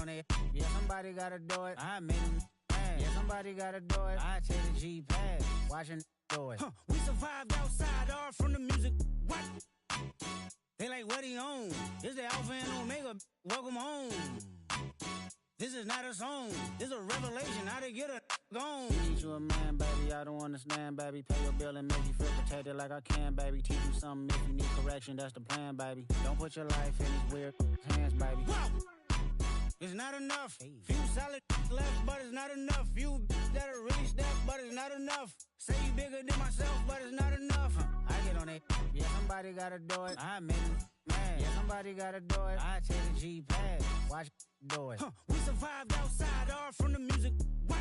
on it. Yeah, somebody gotta do it. I mean, yeah, somebody gotta do it. I take the G-Pad, watching do it. We survived outside, all from the music. What? They like, what he on? This the Alpha and Omega. Welcome home. This is not a song. This is a revelation. How to get a gone. Teach you a man, baby. I don't understand, baby. Pay your bill and make you feel protected like I can, baby. Teach you something if you need correction. That's the plan, baby. Don't put your life in these weird hands, baby. Whoa. It's not enough. Few solid left, but it's not enough. Few that'll really step, but it's not enough. Say you bigger than myself, but it's not enough. I get on it. Yeah, somebody gotta do it. I mean, man. Yeah, somebody gotta do it. I take the G-Pad, watch do it. We survived outside, all from the music. What?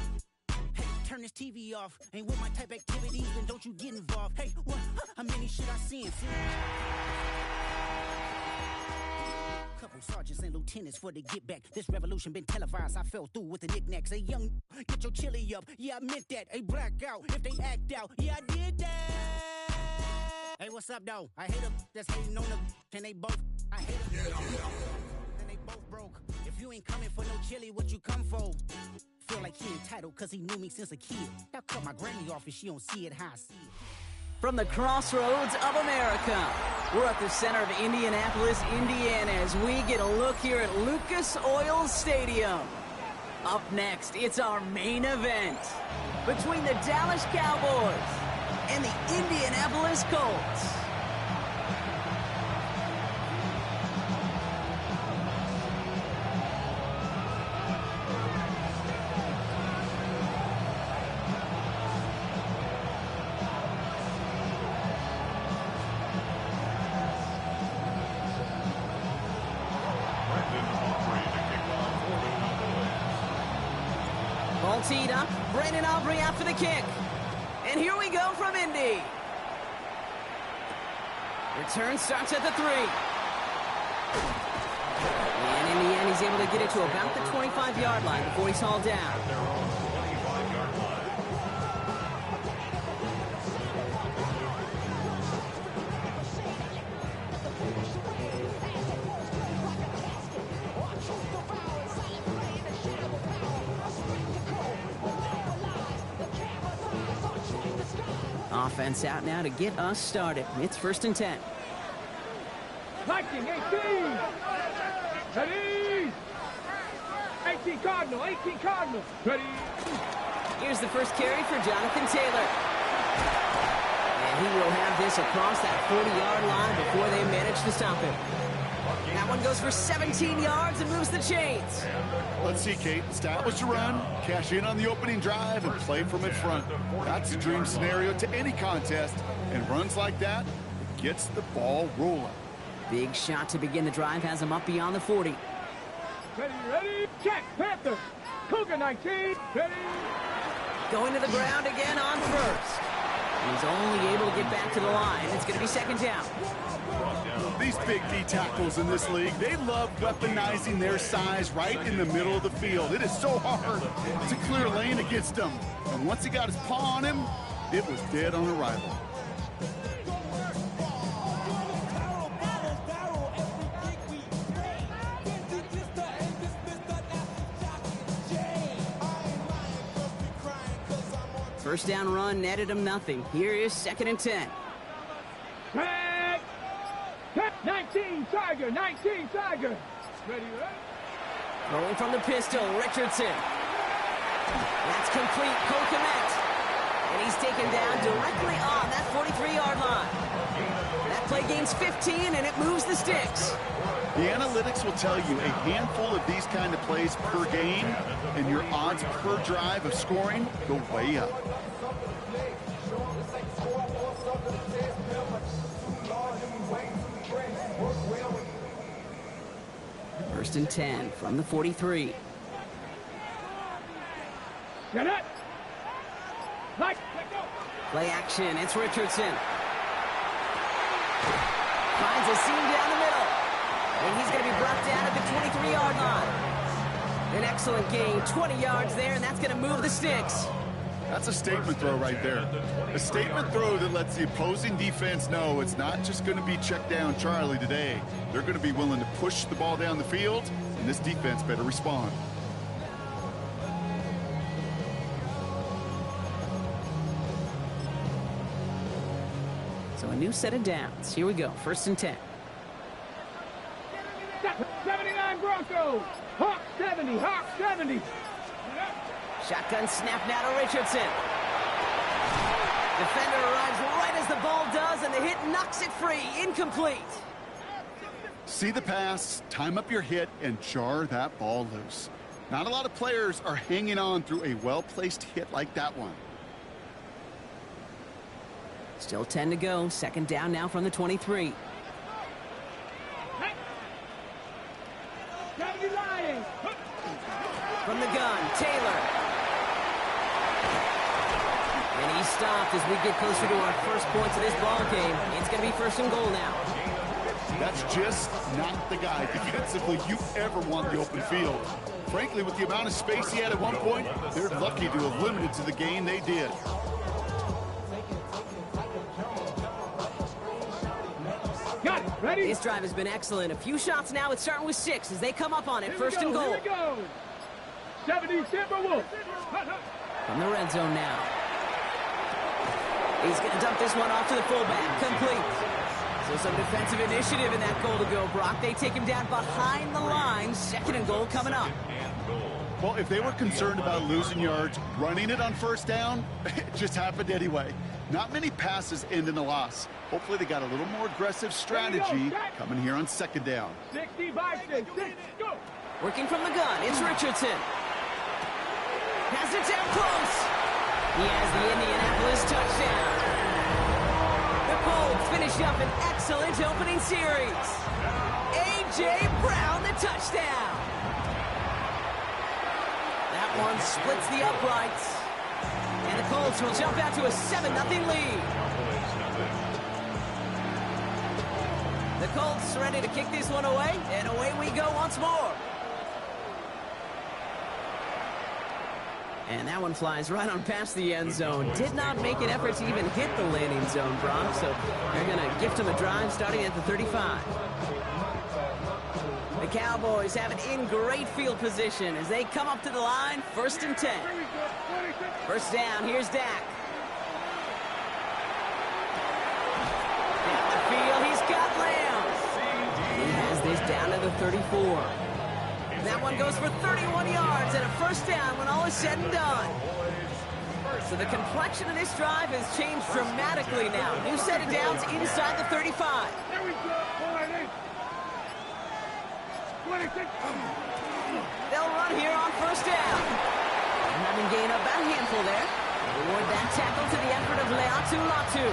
Hey, turn this TV off. Ain't with my type activities, then don't you get involved. Hey, what? How many shit I seen? Couple sergeants and lieutenants for the get back. This revolution been televised. I fell through with the knickknacks. Hey, young, get your chili up. Yeah, I meant that. Hey, black out if they act out. Yeah, I did that. Hey, what's up, though? I hate them that's hating on the and they both. I hate them. And they both broke. If you ain't coming for no chili, what you come for? Feel like he entitled cause he knew me since a kid. Now cut my granny off if she don't see it how I see it. From the crossroads of America, we're at the center of Indianapolis, Indiana, as we get a look here at Lucas Oil Stadium. Up next, it's our main event between the Dallas Cowboys and the Indianapolis Colts. Ball teed up, Brandon Aubrey out for the kick. And here we go from Indy. Return starts at the 3. And in the end, he's able to get it to about the 25-yard line before he's hauled down. Offense out now to get us started. It's 1st and 10. Viking 18. Ready. 18 Cardinal. 18 Cardinal. Ready. Here's the first carry for Jonathan Taylor. And he will have this across that 40-yard line before they manage to stop him. That one goes for 17 yards and moves the chains. Let's see, Kate. Establish a run, cash in on the opening drive, and play from in front. That's a dream scenario to any contest, and runs like that gets the ball rolling. Big shot to begin the drive has him up beyond the 40. Ready, check, Panther. Cougar 19, ready. Going to the ground again on first. He's only able to get back to the line. It's going to be 2nd down. These big D tackles in this league, they love weaponizing their size right in the middle of the field. It is so hard to clear lane against them. And once he got his paw on him, it was dead on arrival. First down run netted him nothing. Here is 2nd and 10. 19 Tiger, 19 Tiger. Ready, ready. Rolling from the pistol, Richardson. That's complete, Cole Kmet. And he's taken down directly on that 43-yard line. That play gains 15, and it moves the sticks. The analytics will tell you a handful of these kind of plays per game, and your odds per drive of scoring go way up. First and 10 from the 43. Get it. Play action, it's Richardson. Finds a seam down the middle. And he's going to be brought down at the 23-yard line. An excellent gain, 20 yards there, and that's going to move the sticks. That's a statement throw right there. A statement throw that lets the opposing defense know it's not just going to be check down Charlie today. They're going to be willing to push the ball down the field, and this defense better respond. So a new set of downs. Here we go. 1st and 10. 79 Broncos. Hawk 70. Hawk 70. Shotgun snap now to Richardson. Defender arrives right as the ball does, and the hit knocks it free. Incomplete. See the pass, time up your hit, and jar that ball loose. Not a lot of players are hanging on through a well-placed hit like that one. Still 10 to go. 2nd down now from the 23. From the gun, Taylor. And he's stopped as we get closer to our first points of this ball game. It's going to be 1st and goal now. That's just not the guy defensively you ever want the open field. Frankly, with the amount of space he had at one point, they're lucky to have limited to the game they did. Got it. Ready? This drive has been excellent. A few shots now. It's starting with 6 as they come up on it. 1st and goal. Here we go. 70 Timberwolves. From the red zone now. He's going to dump this one off to the fullback. Complete. So some defensive initiative in that goal to go, Brock. They take him down behind the line. 2nd and goal coming up. Well, if they were concerned about losing yards, running it on 1st down, it just happened anyway. Not many passes end in a loss. Hopefully they got a little more aggressive strategy coming here on 2nd down. 60 by 6. Go. Working from the gun, it's Richardson. Has it down close. He has the Indianapolis touchdown. The Colts finish up an excellent opening series. A.J. Brown, the touchdown. That one splits the uprights. And the Colts will jump out to a 7-0 lead. The Colts ready to kick this one away, and away we go once more. And that one flies right on past the end zone. Did not make an effort to even hit the landing zone, Brock. So they're going to gift him a drive starting at the 35. The Cowboys have it in great field position as they come up to the line. 1st and 10. 1st down. Here's Dak. Down the field. He's got Lamb. He has this down to the 34. That one goes for 31 yards and a 1st down when all is said and done. So the complexion of this drive has changed dramatically now. New set of downs inside the 35. There we go. 26. They'll run here on 1st down. And having gained up about a handful there. Reward that tackle to the effort of Leatu Latu.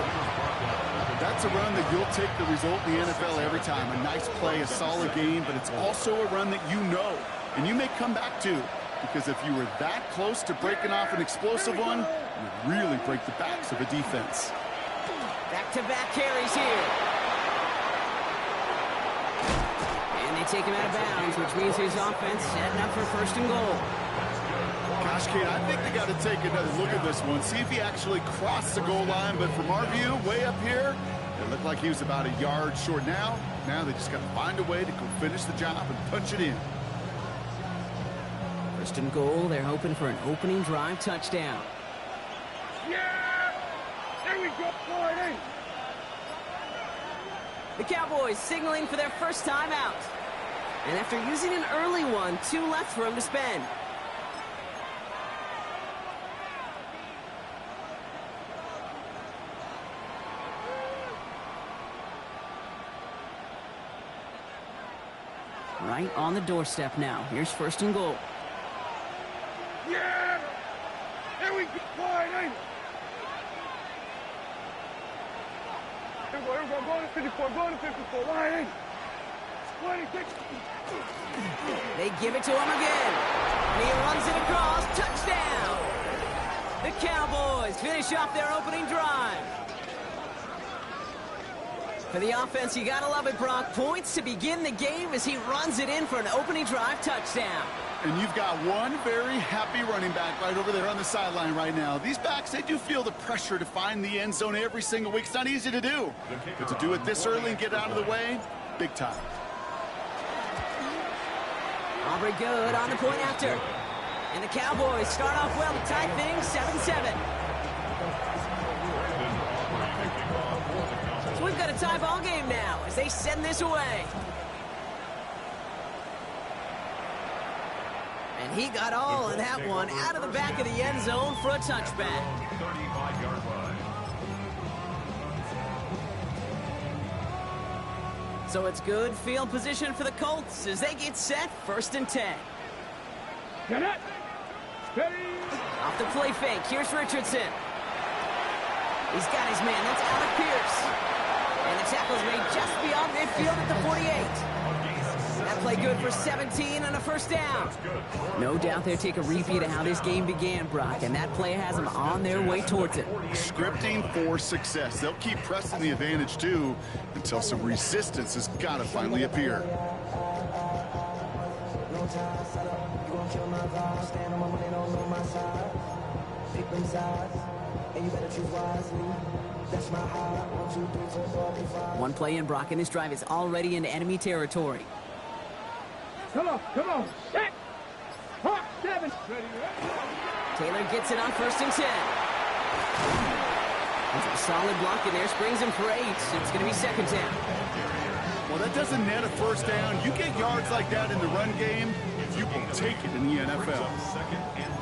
That's a run that you'll take the result in the NFL every time. A nice play, a solid game, but it's also a run that you know, and you may come back to, because if you were that close to breaking off an explosive one, you really break the backs of a defense. Back-to-back carries here. And they take him out of bounds, which means his offense setting up for 1st and goal. Gosh, Kate, I think they got to take another look at this one, see if he actually crossed the goal line. But from our view, way up here, it looked like he was about a yard short now. Now they just got to find a way to go finish the job and punch it in. 1st and goal, they're hoping for an opening drive touchdown. Yeah! There we go. 40. The Cowboys signaling for their 1st time out. And after using an early one, 2 left for him to spend. Right on the doorstep now. Here's 1st and goal. Yeah! There we go. 40. Here we go. Go to 54. Go to 54. Line in. 26. They give it to him again. And he runs it across. Touchdown! The Cowboys finish off their opening drive. For the offense, you gotta love it, Brock. Points to begin the game as he runs it in for an opening drive touchdown. And you've got one very happy running back right over there on the sideline right now. These backs, they do feel the pressure to find the end zone every single week. It's not easy to do. But to do it this early and get out of the way, big time. Aubrey good on the point after. And the Cowboys start off well to tie things 7-7. So we've got a tie ball game now as they send this away. And he got all of that one out of the back of the end zone for a touchback. 35-yard line. So it's good field position for the Colts as they get set 1st and 10. Get it. Steady. Off the play fake, here's Richardson. He's got his man, that's Alec Pierce. And the tackle's made just beyond midfield at the 48. That play good for 17 and a first down. No doubt they'll take a repeat of how this game began, Brock, and that play has them on their way towards it. Scripting for success. They'll keep pressing the advantage, too, until some resistance has got to finally appear. One play in, Brock, and this drive is already into enemy territory. Come on, come on. 6, 7. Taylor gets it on 1st and 10. That's a solid block in there, springs him for 8. It's going to be 2nd down. Well, that doesn't net a first down. You get yards like that in the run game, you will take it in the NFL. 2nd and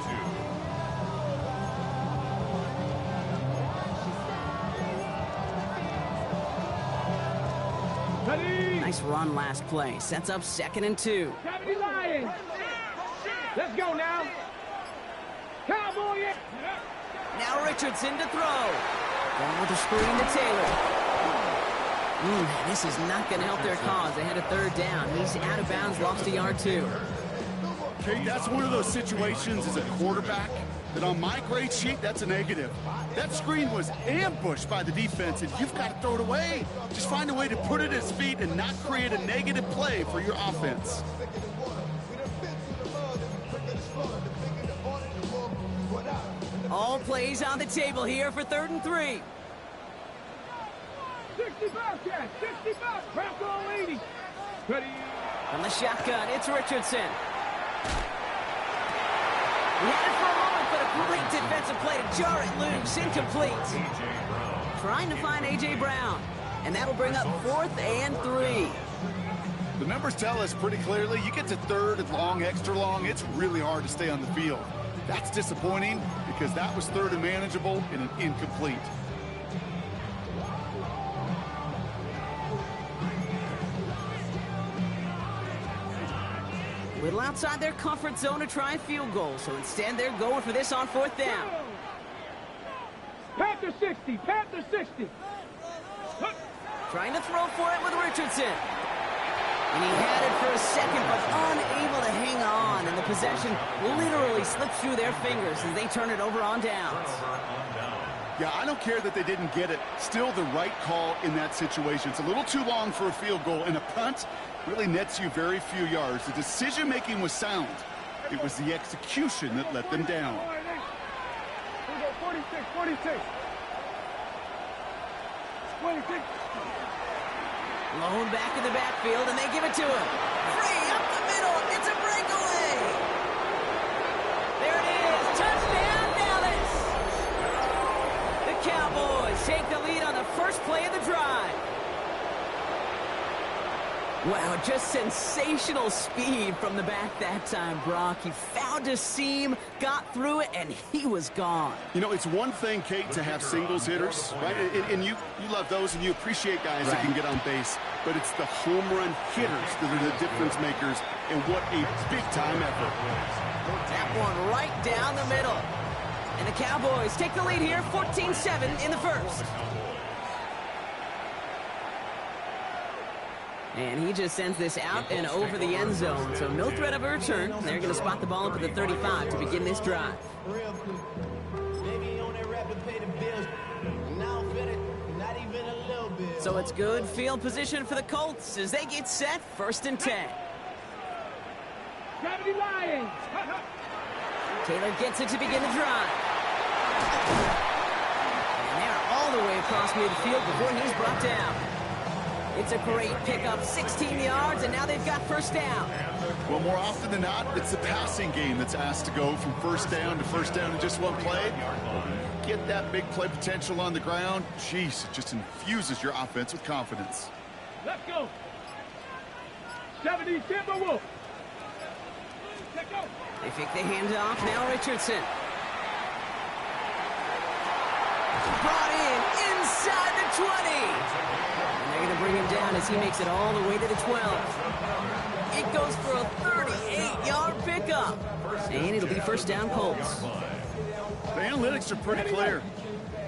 2. Ready. Nice run last play. Sets up 2nd and 2. 70 Lions. Let's go now. Cowboy. Now Richardson to throw. Going with the screen to Taylor. This is not going to help their cause. They had a 3rd down. He's out of bounds, lost a yard too. Okay, that's one of those situations as a quarterback that on my grade sheet, that's a negative. That screen was ambushed by the defense, and you've got to throw it away. Just find a way to put it at his feet and not create a negative play for your offense. All plays on the table here for 3rd and 3. 65, Cat. 65. Crack all 80. Ready. From the shotgun, it's Richardson. He had it for a moment, but a great defensive play to jar it loose. Incomplete. Trying to find A.J. Brown. And that'll bring up 4th and 3. The numbers tell us pretty clearly, you get to 3rd and long, extra long, it's really hard to stay on the field. That's disappointing because that was 3rd and manageable and an incomplete. A little outside their comfort zone to try a field goal, so instead they're going for this on 4th down. Panther 60. Panther 60. Trying to throw for it with Richardson. And he had it for a second, but unable to hang on. And the possession literally slipped through their fingers as they turn it over on downs. Yeah, I don't care that they didn't get it. Still the right call in that situation. It's a little too long for a field goal, and a punt really nets you very few yards. The decision-making was sound. It was the execution that let them down. Here we go. 46. 46. 26. Lone back in the backfield, and they give it to him. Free up the middle. It's a breakaway. There it is. Touchdown, Dallas. The Cowboys take the lead on the first play of the drive. Wow, just sensational speed from the back that time, Brock. He found a seam, got through it, and he was gone. You know, it's one thing, Kate, to have singles hitters, right? And you love those, and you appreciate guys that can get on base. But it's the home run hitters that are the difference makers, and what a big-time effort. That one right down the middle. And the Cowboys take the lead here, 14-7 in the first. And he just sends this out and over the end zone, so no threat of a return. They're going to spot the ball up at the 35 to begin this drive. So it's good field position for the Colts as they get set, 1st and 10. 70 Lions. Taylor gets it to begin the drive. And they're all the way across midfield before he's brought down. It's a great pickup, 16 yards, and now they've got 1st down. Well, more often than not, it's the passing game that's asked to go from 1st down to 1st down in just one play. Get that big play potential on the ground. Jeez, it just infuses your offense with confidence. Let's go. 70 Timberwolves. Let's go. They fake the handoff, now Richardson. Brought in inside the 20. And they're going to bring him down as he makes it all the way to the 12. It goes for a 38-yard pickup. And it'll be 1st down Colts. The analytics are pretty clear.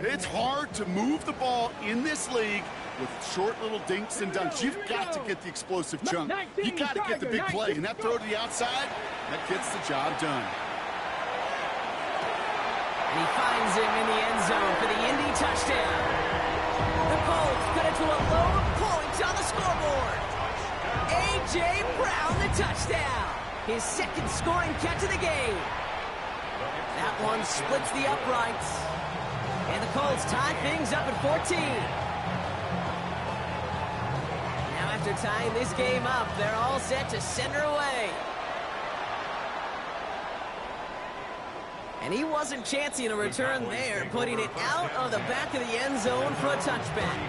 It's hard to move the ball in this league with short little dinks and dunks. You've got to get the explosive chunk. You got to get the big play. And that throw to the outside, that gets the job done. And he finds him in the end zone for the Indy touchdown. The Colts cut it to a low point on the scoreboard. A.J. Brown, the touchdown. His 2nd scoring catch of the game. That one splits the uprights. And the Colts tie things up at 14. Now after tying this game up, they're all set to send her away. And he wasn't chancing a return there, putting it out of the back of the end zone for a touchback.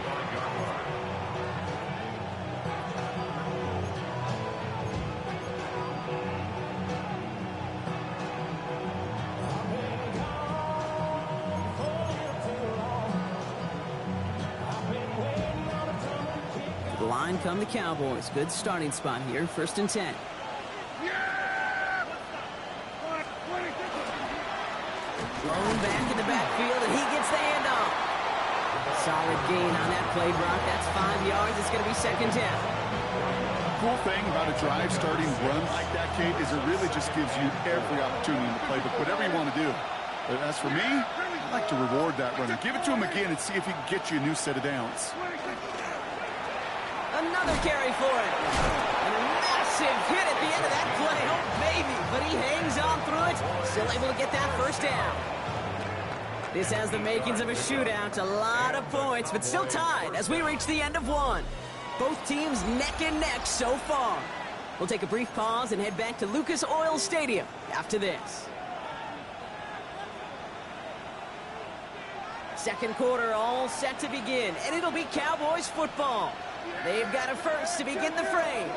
To the line come the Cowboys. Good starting spot here, 1st and 10. Thrown back in the backfield, and he gets the handoff. Solid gain on that play, Brock. That's 5 yards. It's going to be 2nd down. Cool thing about a drive starting run like that, Kate, is it really just gives you every opportunity in the playbook, whatever you want to do. But as for me, I like to reward that runner. Give it to him again and see if he can get you a new set of downs. Another carry for it. And a massive hit at the end of that play. Oh, baby. But he hangs on through it. Still able to get that 1st down. This has the makings of a shootout. A lot of points, but still tied as we reach the end of one. Both teams neck and neck so far. We'll take a brief pause and head back to Lucas Oil Stadium after this. 2nd quarter all set to begin, and it'll be Cowboys football. They've got a 1st to begin the frame.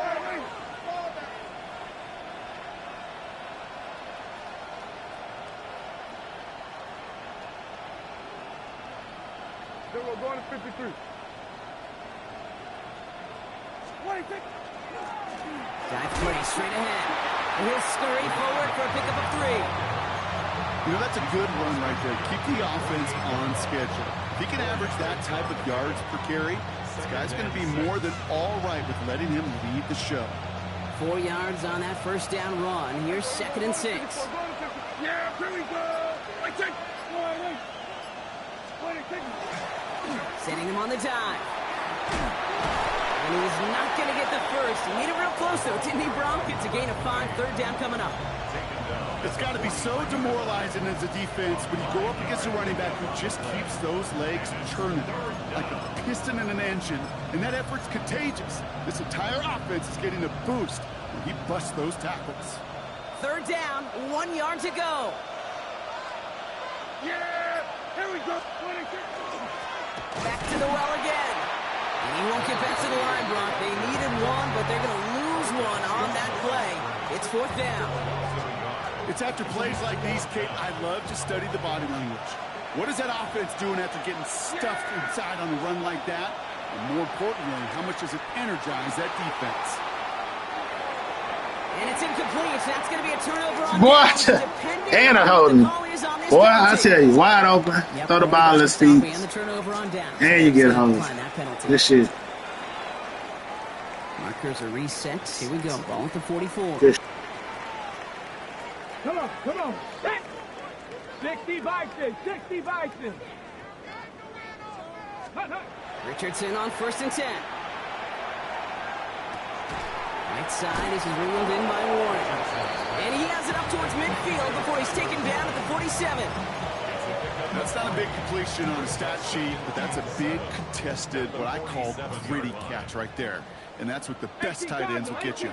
Then we're going to 53. Dive play straight ahead. And he'll scurry forward for a pickup of 3. You know, that's a good run right there. Keep the offense on schedule. If he can average that type of yards per carry, this guy's going to be more than all right with letting him lead the show. 4 yards on that 1st down run. Here's 2nd and 6. Yeah, here we go. Setting him on the dive. And he's not going to get the 1st. He made it real close, though, didn't he, Bronk? It's a gain of 5, 3rd down coming up. It's got to be so demoralizing as a defense when you go up against a running back who just keeps those legs churning like a piston in an engine, and that effort's contagious. This entire offense is getting a boost when he busts those tackles. 3rd down, 1 yard to go. Yeah, here we go. Back to the well again. And he won't get back to the line, Brock. They needed 1, but they're going to lose 1 on that play. It's 4th down. It's after plays like these, Kate, I love to study the body language. What is that offense doing after getting stuffed inside on a run like that? And more importantly, how much does it energize that defense? And it's incomplete. That's going to be a turnover on Boy, and a holding. Boy, I tell you, wide open. Yep, throw the ball in his feet. And the turnover on down. And you get a hold. This shit. Markers are reset. Here we go. Ball at the 44. Come on, come on. 60 Bison, 60 Bison. Richardson on 1st and 10. Right side, this is reeled in by Warren. And he has it up towards midfield before he's taken down at the 47. That's not a big completion on a stat sheet, but that's a big contested, what I call gritty catch right there. And that's what the best tight ends will get you.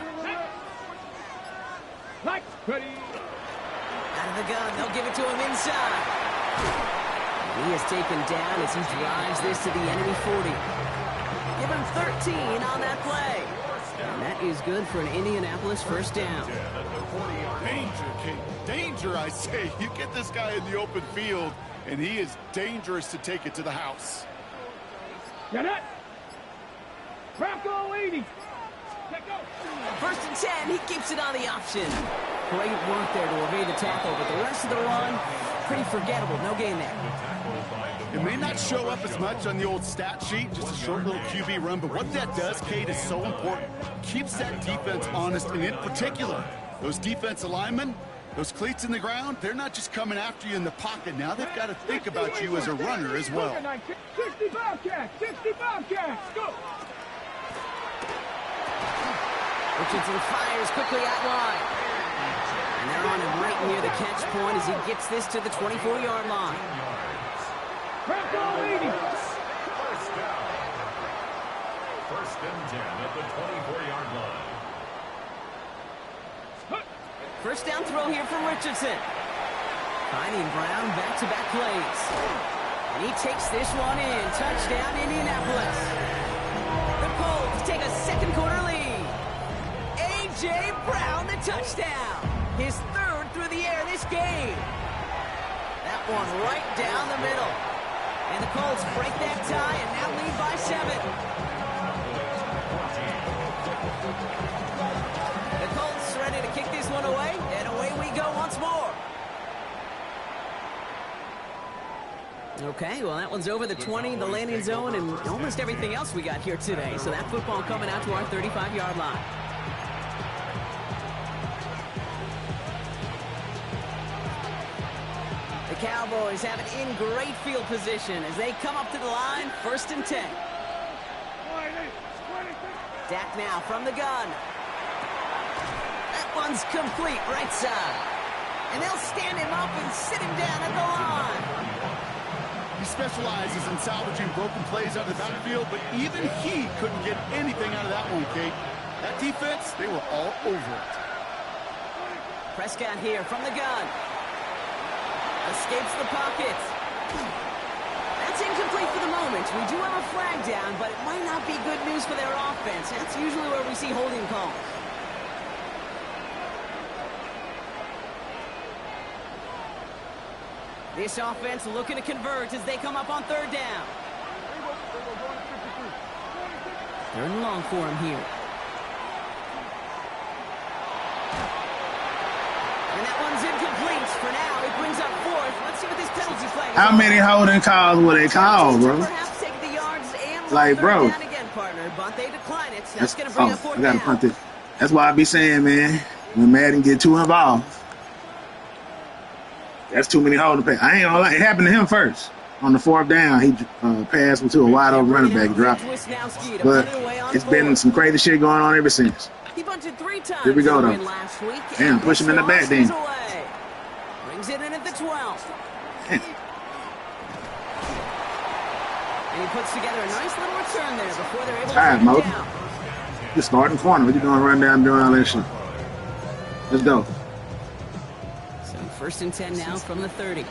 Out Out of the gun, they'll give it to him inside. He is taken down as he drives this to the enemy 40. Give him 13 on that play. And that is good for an Indianapolis first down. Danger, King. Danger, I say. You get this guy in the open field, and he is dangerous to take it to the house. Get it? Bronco 80. Let go. 1st and 10, he keeps it on the option. Great work there to evade the tackle, but the rest of the run, pretty forgettable. No gain there. It may not show up as much on the old stat sheet, just a short little QB run, but what that does, Kate, is so important. Keeps that defense honest, and in particular, those defensive linemen, those cleats in the ground, they're not just coming after you in the pocket. Now they've got to think about you as a runner as well. 60 Bobcats, 60 Bobcats, go! Richardson fires quickly out wide. And they're on him right near the catch point as he gets this to the 24-yard line. Bronco 80. First down. 1st and 10 at the 24-yard line. First down throw here from Richardson. Finding Brown back-to-back plays. And he takes this one in. Touchdown, Indianapolis. The Colts take a second quarter lead. A.J. Brown, the touchdown. His 3rd through the air this game. That one right down the middle. And the Colts break that tie and now lead by 7. The Colts ready to kick this one away, and away we go once more. Okay, well, that one's over the 20, the landing zone, and almost everything else we got here today. So that football coming out to our 35-yard line. The Cowboys have it in great field position as they come up to the line, 1st and 10. Dak now from the gun. That one's complete, right side. And they'll stand him up and sit him down at the line. He specializes in salvaging broken plays out of the backfield, but even he couldn't get anything out of that one, Kate. That defense, they were all over it. Prescott here from the gun. Escapes the pocket. That's incomplete for the moment. We do have a flag down, but it might not be good news for their offense. That's usually where we see holding calls. This offense looking to convert as they come up on 3rd down. 3rd and long for him here. And that one's incomplete for now. It brings up 4th. Let's see what this penalty flag is. How many holding calls will they call, bro? Perhaps take the yards and Like, bro. down again, partner, but they decline it. That's going to bring up 4th I gotta down. punt this. That's why I be saying, man, when Madden get too involved, that's too many holding pass. I ain't gonna lie. It happened to him first. On the 4th down, he passed to a wide open running back, dropped. But it's been some crazy shit going on ever since. He bunted 3 times. Here we go, though. Last week, Damn, push him in the back, then. Brings it in at the 12. Damn. And he puts together a nice little return there before they're able to Tired, bring Mo. it down. You're starting corner. What you doing run down doing all that shit? Let's go. So 1st and 10 now from the 30.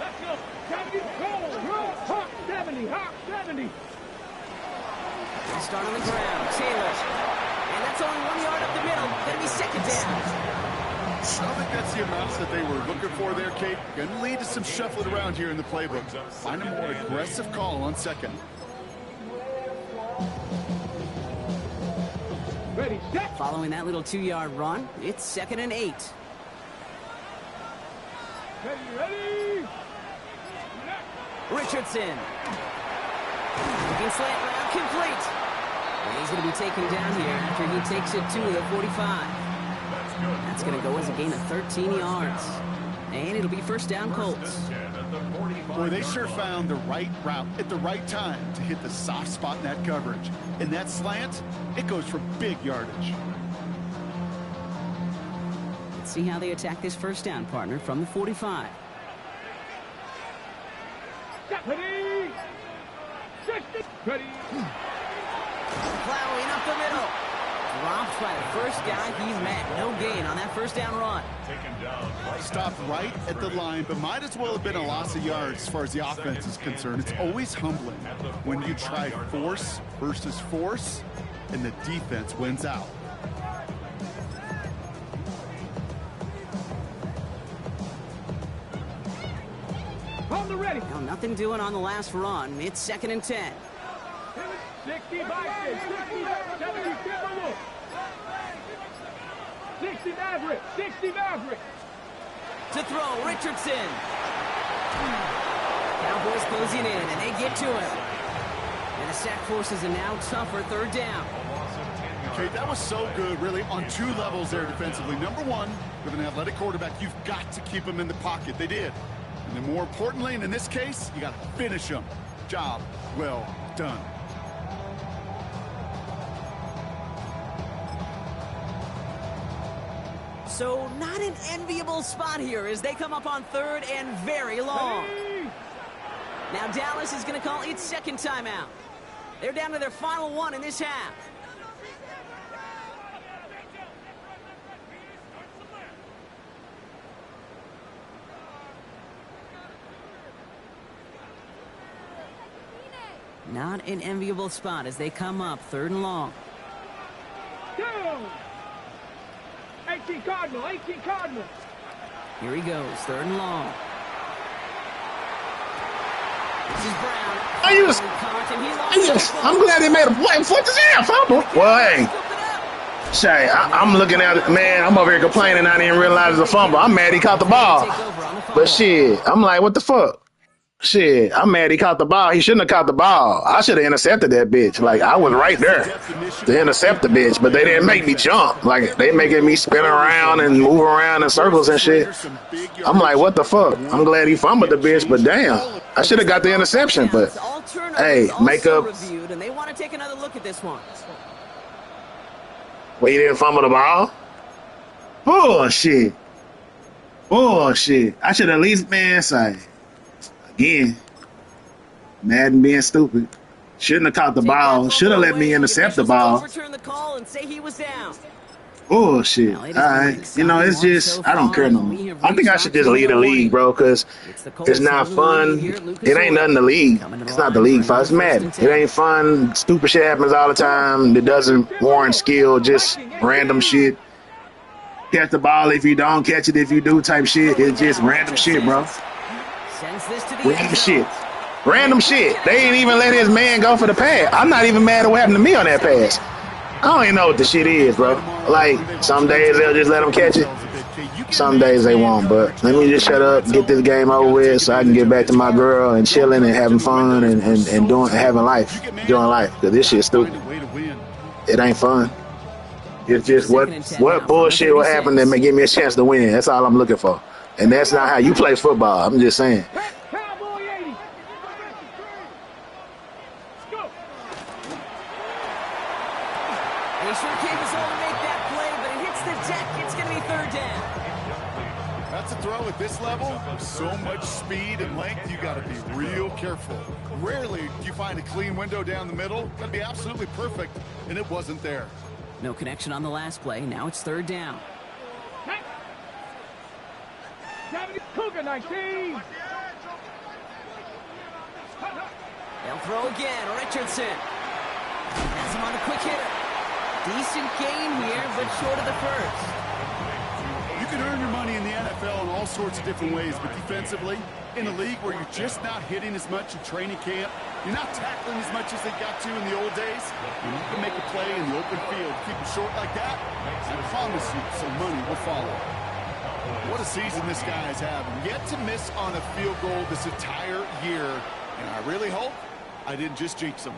Let's go. 70, hop 70, hop 70. They start on the ground. Taylor. And that's only 1 yard up the middle. Going to be 2nd down. I don't think that's the amounts that they were looking for there, Kate. Going to lead to some shuffling around here in the playbook. Find a more aggressive call on 2nd. Ready, set. Following that little 2-yard run, it's 2nd and 8. Ready. Richardson. Looking slant route complete. And he's going to be taken down here after he takes it to the 45. That's going to go as a gain of 13 yards. And it'll be 1st down Colts. at the 45. Boy, they sure found the right route at the right time to hit the soft spot in that coverage. And that slant, it goes for big yardage. Let's see how they attack this first down, partner, from the 45. Ready. 60. Ready. Plowing up the middle. Dropped by the first guy he's met. No gain on that first down run. Taken down. Stopped right at the line, but might as well have been a loss of yards as far as the offense is concerned. It's always humbling when you try force versus force, and the defense wins out. On the ready. Well, nothing doing on the last run. It's 2nd and 10. 60 Vikings. 60. 70 Timberwolves. 60 Maverick. 60 Maverick. To throw, Richardson. Cowboys closing in, and they get to him. And the sack forces a now tougher 3rd down. Okay, that was so good, really, on 2 levels there defensively. Number one, with an athletic quarterback, you've got to keep him in the pocket. They did. And then more importantly, and in this case, you got to finish him. Job well done. So not an enviable spot here as they come up on 3rd and very long. Now Dallas is going to call its 2nd timeout. They're down to their final one in this half. Not an enviable spot as they come up 3rd and long. 18 Cardinal. 18 Cardinal. Here he goes, 3rd and long. This is Brown. I'm glad they made a play. What is that, fumble? Well, hey. Shay, I'm looking at it, man. I'm over here complaining. I didn't realize it's a fumble. I'm mad he caught the ball. But shit, I'm like, what the fuck? Shit, I'm mad he caught the ball. He shouldn't have caught the ball. I should have intercepted that bitch. Like, I was right there to intercept the bitch, but they didn't make me jump. Like, they making me spin around and move around in circles and shit. I'm like, what the fuck? I'm glad he fumbled the bitch, but damn, I should have got the interception. But hey, make up. And they want to take another look at this one. Well, he didn't fumble the ball? Bullshit. Bullshit. I should at least, man, say. Again, Madden being stupid. Shouldn't have caught the ball. Should have let me intercept the ball. Overturn the call and say he was down. Bullshit. All right. You know, it's just, I don't care no more. I think I should just leave the league, bro, because it's not fun. It ain't nothing to league. It's not the league, it's Madden. It ain't fun. Stupid shit happens all the time. It doesn't warrant skill, just random shit. Catch the ball if you don't, catch it if you do type shit. It's just random shit, bro. Random shit. Random shit. They ain't even let his man go for the pass. I'm not even mad at what happened to me on that pass. I don't even know what the shit is, bro. Like, some days they'll just let him catch it. Some days they won't, but let me just shut up, get this game over with so I can get back to my girl and chilling and having fun and having life, doing life. Because this shit's stupid. It ain't fun. It's just what bullshit will happen that may give me a chance to win. That's all I'm looking for. And that's not how you play football. I'm just saying. Cowboy 80. Let's go. They sure came us all to make that play, but it hits the deck. It's going to be 3rd down. That's a throw at this level. With so much speed and length, you got to be real careful. Rarely do you find a clean window down the middle. That'd be absolutely perfect, and it wasn't there. No connection on the last play. Now it's 3rd down. Cougar 19. They'll throw again. Richardson has him on a quick hitter. Decent gain here, but short of the first. You can earn your money in the NFL in all sorts of different ways, but defensively, in a league where you're just not hitting as much in training camp, you're not tackling as much as they got to in the old days, you need to make a play in the open field. Keep them short like that, I promise you some money will follow. What a season this guy's having. Yet to miss on a field goal this entire year. And I really hope I didn't just jinx him.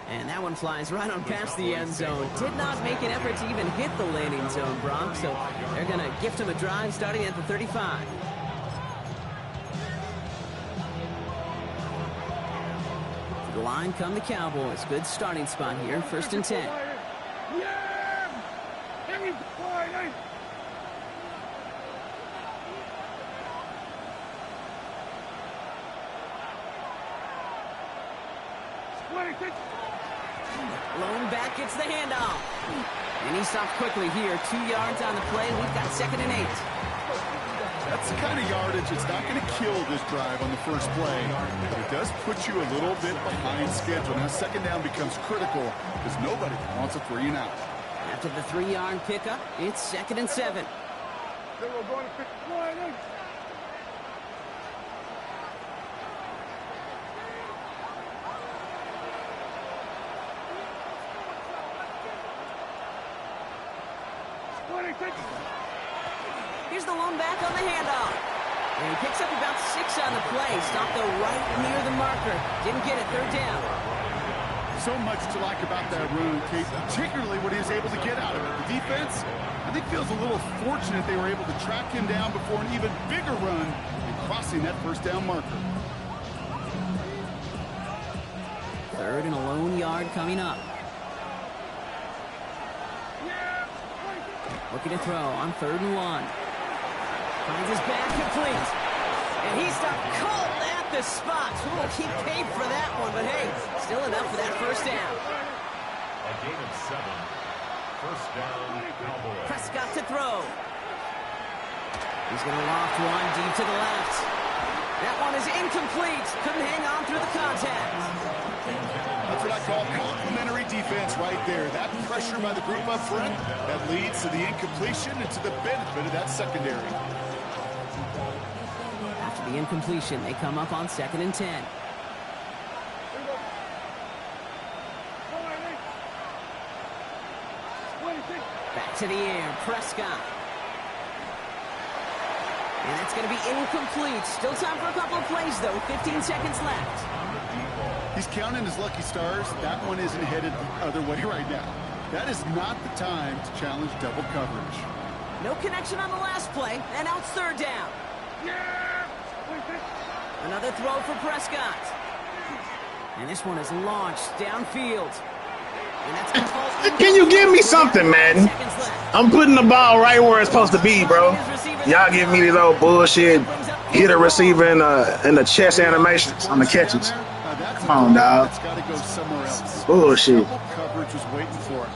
And that one flies right on past the end zone. Did not make an effort to even hit the landing zone, Brock. So they're going to gift him a drive starting at the 35. The line come the Cowboys. Good starting spot here. 1st and 10. Lone back gets the handoff. And he stopped quickly here. 2 yards on the play. We've got 2nd and 8. That's the kind of yardage it's not going to kill this drive on the first play. But it does put you a little bit behind schedule. Now 2nd down becomes critical because nobody wants a 3 and out. After the 3-yard pickup, it's 2nd and 7. Here's the lone back on the handoff. And he picks up about 6 on the play. Stopped though right near the marker. Didn't get it. 3rd down. So much to like about that run, Kate, particularly what he was able to get out of it. The defense, I think, feels a little fortunate they were able to track him down before an even bigger run and crossing that 1st down marker. 3rd and a lone yard coming up. Looking to throw on 3rd and 1. Finds his back complete. And he stopped cold at the spot. Ooh, he paid for that one, but hey, still enough for that 1st down. A gain of 7. 1st down, Cowboys. Prescott to throw. He's going to loft one deep to the left. That one is incomplete. Couldn't hang on through the contact. That's what I call complimentary defense right there. That pressure by the group up front, that leads to the incompletion and to the benefit of that secondary. After the incompletion, they come up on 2nd and 10. Back to the air, Prescott. And that's going to be incomplete. Still time for a couple of plays, though. 15 seconds left. He's counting his lucky stars. That one isn't headed the other way right now. That is not the time to challenge double coverage. No connection on the last play, and now it's 3rd down. Another throw for Prescott. And this one is launched downfield. And that's going to fall. Can you give me something, man? I'm putting the ball right where it's supposed to be, bro. Y'all give me these old bullshit hit a receiver in the chest animations on the catches. Come on, dog. It's got to go somewhere else. Bullshit. Double coverage was waiting for it.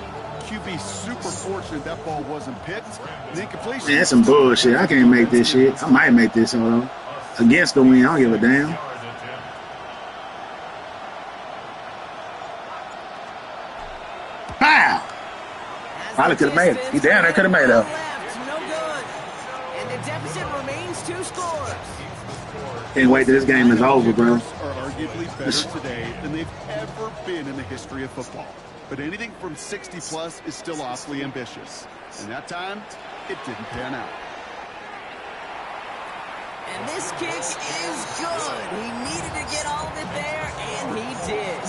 QB super fortunate that ball wasn't picked. The incompletion. Man, that's some bullshit. I can't make this shit. I might make this against the win. I don't give a damn. Pow! Probably could have made it. He damn near could have made it. No good. And the deficit remains 2 scores. Can't wait till this game is over, bro. Are arguably better today than they've ever been in the history of football. But anything from 60-plus is still awfully ambitious. And that time, it didn't pan out. And this kick is good. He needed to get all of it there, and he did.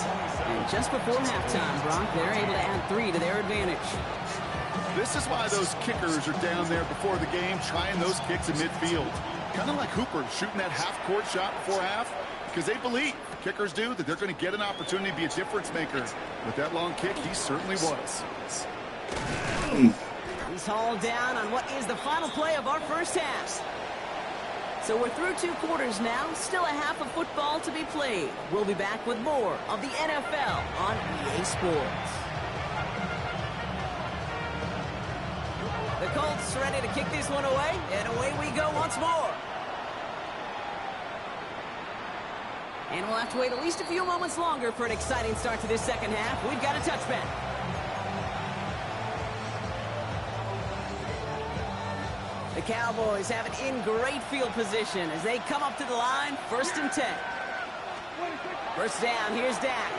And just before halftime, Brock, they're able to add 3 to their advantage. This is why those kickers are down there before the game trying those kicks in midfield. Kind of like Hooper shooting that half-court shot before half, because they believe, kickers do, that they're going to get an opportunity to be a difference maker. With that long kick, he certainly was. He's hauled down on what is the final play of our first half. So we're through 2 quarters now, still a half of football to be played. We'll be back with more of the NFL on EA Sports. The Colts ready to kick this one away, and away we go once more. And we'll have to wait at least a few moments longer for an exciting start to this second half. We've got a touchback. The Cowboys have it in great field position as they come up to the line, 1st and 10. 1st down, here's Dak.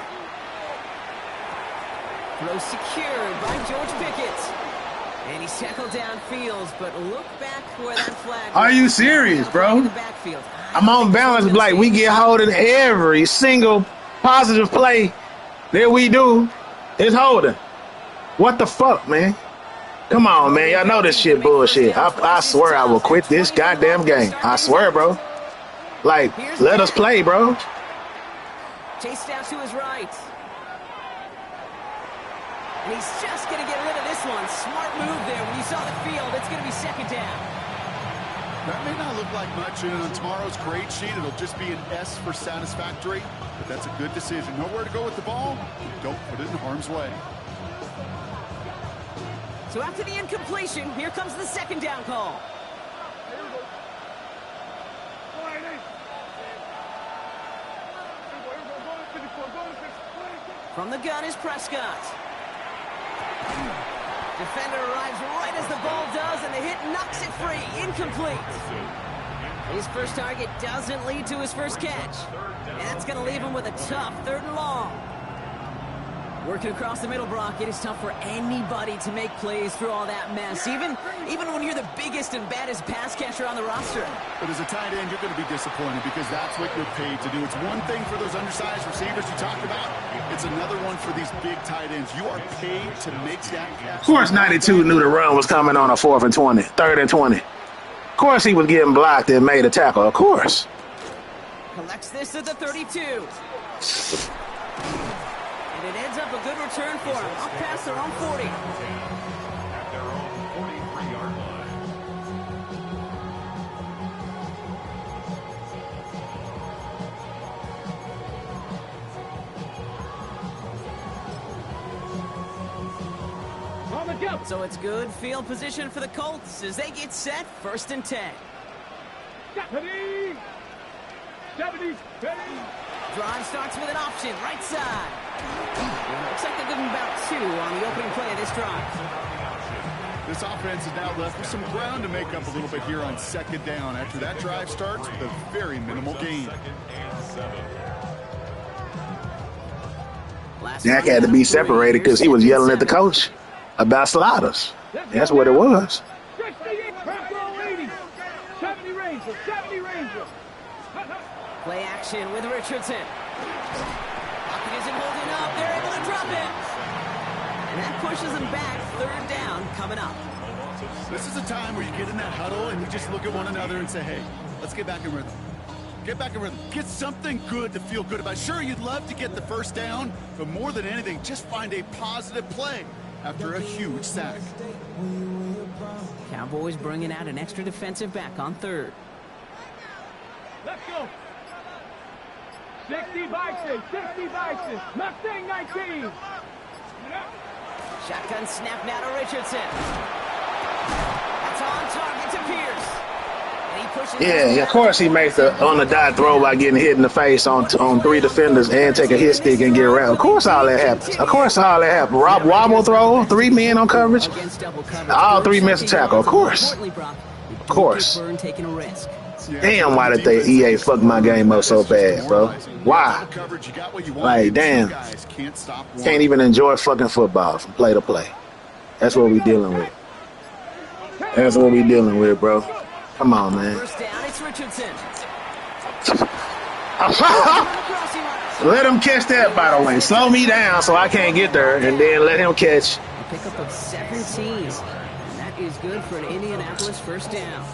Throw secured by George Pickett. And he's tackled downfield, but look back where that flag. Are you serious, bro? I'm on balance, like we get holding every single positive play that we do is holding. What the fuck, man? Come on, man. Y'all know this shit bullshit. I swear I will quit this goddamn game. I swear, bro. Like, let us play, bro. Chased out to his right. And he's just going to get rid of this one. Smart move there. When you saw the field, it's going to be second down. That may not look like much, and on tomorrow's grade sheet, it'll just be an S for satisfactory, but that's a good decision. Nowhere to go with the ball, don't put it in harm's way. So after the incompletion, here comes the second down call. From the gun is Prescott. Defender arrives right as the ball does, and the hit knocks it free. Incomplete. His first target doesn't lead to his first catch. And that's going to leave him with a tough 3rd and long. Working across the middle, Brock, it is tough for anybody to make plays through all that mess, even when you're the biggest and baddest pass catcher on the roster. But as a tight end, you're going to be disappointed because that's what you're paid to do. It's one thing for those undersized receivers you talked about. It's another one for these big tight ends. You are paid to make that catch. Of course, 92 knew the run was coming on a 4th and 20, 3rd and 20. Of course, he was getting blocked and made a tackle. Of course. Collects this at the 32. And it ends up a good return for him. Up past their own 40. At their own 43-yard line. So it's good field position for the Colts as they get set 1st and 10. Drive starts with an option, right side. Looks like they're giving about 2 on the opening play of this drive. This offense is now left with some ground to make up a little bit here on 2nd down after that drive starts with a very minimal gain. Dak had to be separated because he was yelling at the coach about sliders. That's what it was. Play action with Richardson. Pocket isn't holding up. They're able to drop it. And that pushes them back. 3rd down coming up. This is a time where you get in that huddle and you just look at one another and say, hey, let's get back in rhythm. Get back in rhythm. Get something good to feel good about. Sure, you'd love to get the 1st down, but more than anything, just find a positive play after a huge sack. Cowboys bringing out an extra defensive back on 3rd. Let's go. 60 Bison, Mustang 19. Shotgun snap now to Richardson. That's on target to Pierce. And he pushes. Yeah, of course he makes the on the dot throw by getting hit in the face on 3 defenders and take a hit stick and get around. Of course all that happens. Rob Wobble throw, 3 men on coverage. All 3 missed a tackle. Of course. Of course. Taking a risk. Damn, why did they EA fuck my game up so bad, bro? Why? Like, damn. Can't even enjoy fucking football from play to play. That's what we dealing with. That's what we dealing with, bro. Come on, man. First down, it's Richardson. Let him catch that, by the way. Slow me down so I can't get there, and then let him catch. A pickup of 17. And that is good for an Indianapolis 1st down.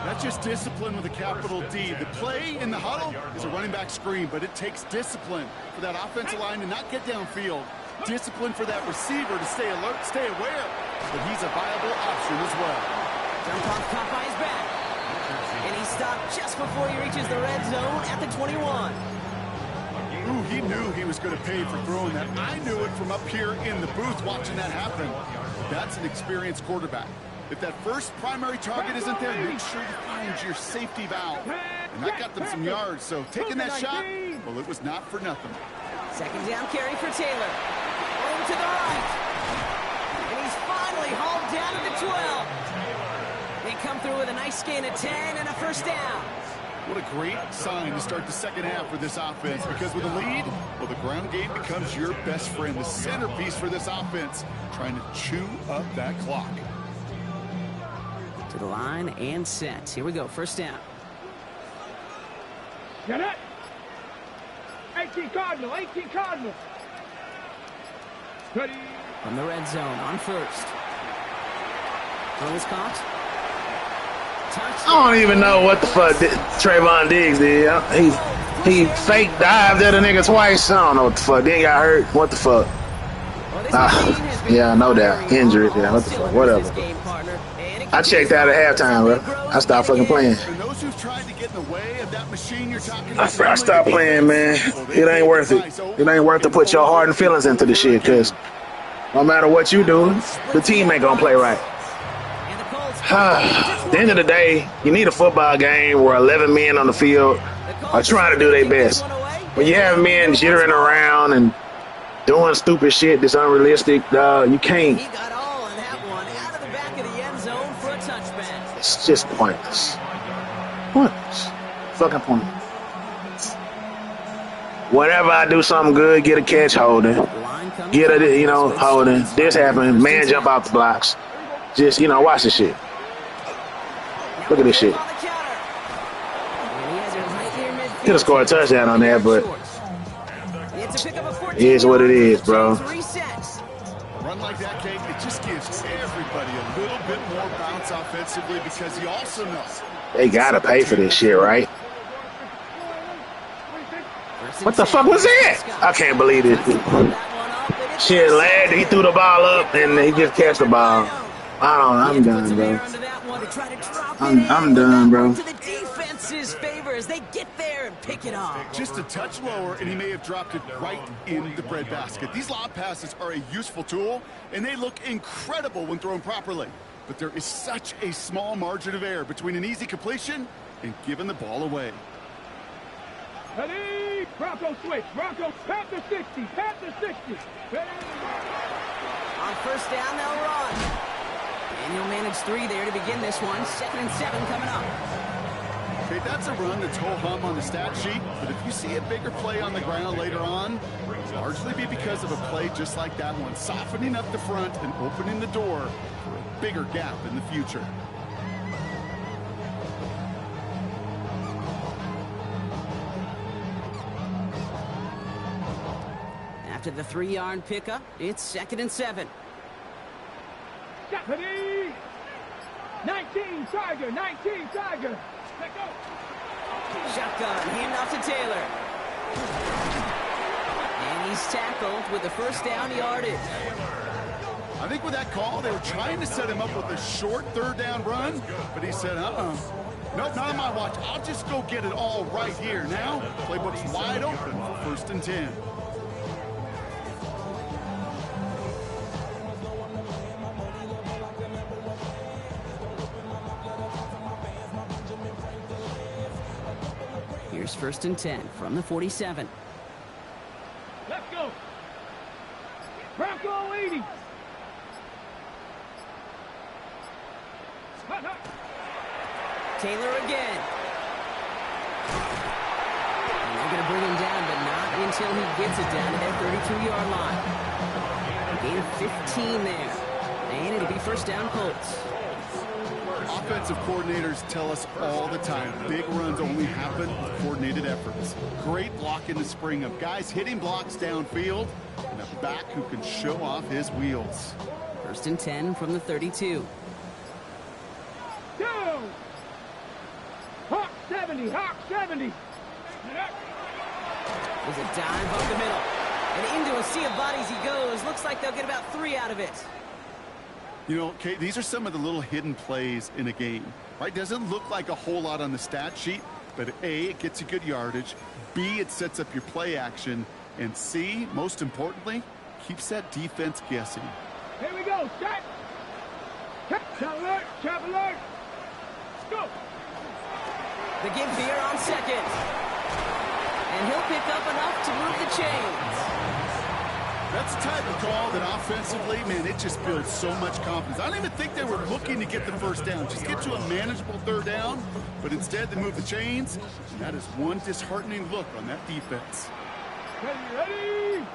That's just discipline with a capital D. The play in the huddle is a running back screen, but it takes discipline for that offensive line to not get downfield. Discipline for that receiver to stay alert, stay aware that he's a viable option as well. Jump off caught by his back. And he stopped just before he reaches the red zone at the 21. Ooh, he knew he was going to pay for throwing that. I knew it from up here in the booth watching that happen. That's an experienced quarterback. If that first primary target isn't there, make sure you find your safety valve. And that got them some yards, so taking that shot, well, it was not for nothing. Second down carry for Taylor. Over to the right. And he's finally hauled down to the 12. They come through with a nice gain of 10 and a 1st down. What a great sign to start the 2nd half for this offense, because with a lead, well, the ground game becomes your best friend, the centerpiece for this offense, trying to chew up that clock. To the line and set. Here we go. 1st down. Get it. 18 Cardinal. Ready. From the red zone on 1st. Throw is caught. I don't even know what the fuck Trayvon Diggs did. He fake dived at a nigga twice. I don't know what the fuck. Then got hurt. What the fuck? Yeah, I know that. Injured. Yeah, what the fuck? Whatever. I checked out at halftime, bro. I stopped fucking playing. I stopped playing, man. It ain't worth it. It ain't worth to put your heart and feelings into the shit, because no matter what you do, the team ain't gonna play right. At the end of the day, you need a football game where 11 men on the field are trying to do their best. When you have men jittering around and doing stupid shit that's unrealistic, you can't. He got all on that one out of the back of the end zone for a touchback. It's just pointless. Pointless. Fucking pointless. Whenever I do something good, get a catch, holding. Get a, holding. This happened. Man jump out the blocks. Just, watch the shit. Look at this shit. Could have scored a touchdown on that, but it is what it is, bro. A run like that, Kate, it just gives everybody a little bit more bounce offensively, because you also know they gotta pay for this shit, right? What the fuck was that? I can't believe it. Shit, lad, he threw the ball up and he just catch the ball. I'm done, bro. I'm done, bro. To the defense's favor as they get there and pick it off. Just a touch lower, and he may have dropped it right in the breadbasket. These lob passes are a useful tool, and they look incredible when thrown properly. But there is such a small margin of error between an easy completion and giving the ball away. Ready? Bronco switch. Bronco, pat the 60. Pat the 60. Ready? On first down, they'll run. And he'll manage 3 there to begin this one. 2nd and 7 coming up. Okay, that's a run that's ho-hum on the stat sheet, but if you see a bigger play on the ground later on, it'll largely be because of a play just like that one, softening up the front and opening the door for a bigger gap in the future. After the 3-yard pickup, it's 2nd and 7. Ready? 19 Tiger. 19 Tiger. Let go. Shotgun, handoff to Taylor. And he's tackled with the first down yardage. I think with that call, they were trying to set him up with a short 3rd down run, but he said, nope, not on my watch. I'll just go get it all right here. Now, playbook's wide open for 1st and 10. Here's 1st and 10 from the 47. Let's go. Bronco 80. Taylor again. And they're going to bring him down, but not until he gets it down to that 32-yard line. Gain of 15 there. And it'll be first down Colts. Offensive coordinators tell us all the time, big runs only happen with coordinated efforts. Great block in the spring of guys hitting blocks downfield and a back who can show off his wheels. 1st and 10 from the 32. Go! Hawk 70, Hawk 70. There's a dive up the middle. And into a sea of bodies he goes. Looks like they'll get about 3 out of it. You know, Kate, these are some of the little hidden plays in a game, right? Doesn't look like a whole lot on the stat sheet, but A, it gets you good yardage. B, it sets up your play action. And C, most importantly, keeps that defense guessing. Here we go, set. Trap alert, trap alert. Let's go. The give here on 2nd. And he'll pick up enough to move the chains. That's the type of call that offensively, man, it just builds so much confidence. I don't even think they were looking to get the first down. Just get to a manageable 3rd down, but instead they move the chains, and that is one disheartening look on that defense. Ready?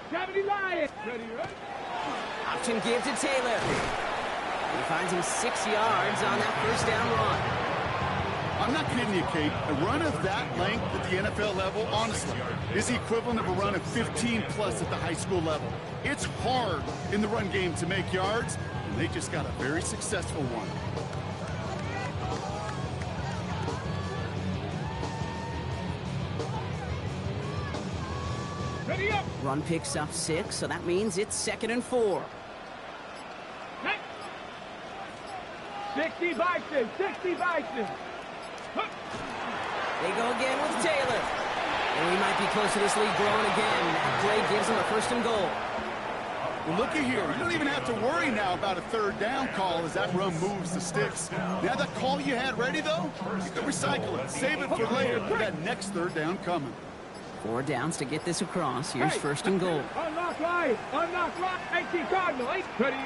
Gravity Lion. Ready? Option give to Taylor. He finds him 6 yards on that first down run. I'm not kidding you, Kate. A run of that length at the NFL level, honestly, is the equivalent of a run of 15-plus at the high school level. It's hard in the run game to make yards, and they just got a very successful one. Run picks up 6, so that means it's 2nd and 4. 60 Bison, 60 Bison. They go again with Taylor. And we might be close to this lead growing again. That play gives them a 1st and goal. Well, looky here. You don't even have to worry now about a 3rd down call as that run moves the sticks. Now that call you had ready, though, you can recycle it. Save it for later for that next 3rd down coming. 4 downs to get this across. Here's 1st and goal. Unlock right. 18 Cardinal. 8 ready.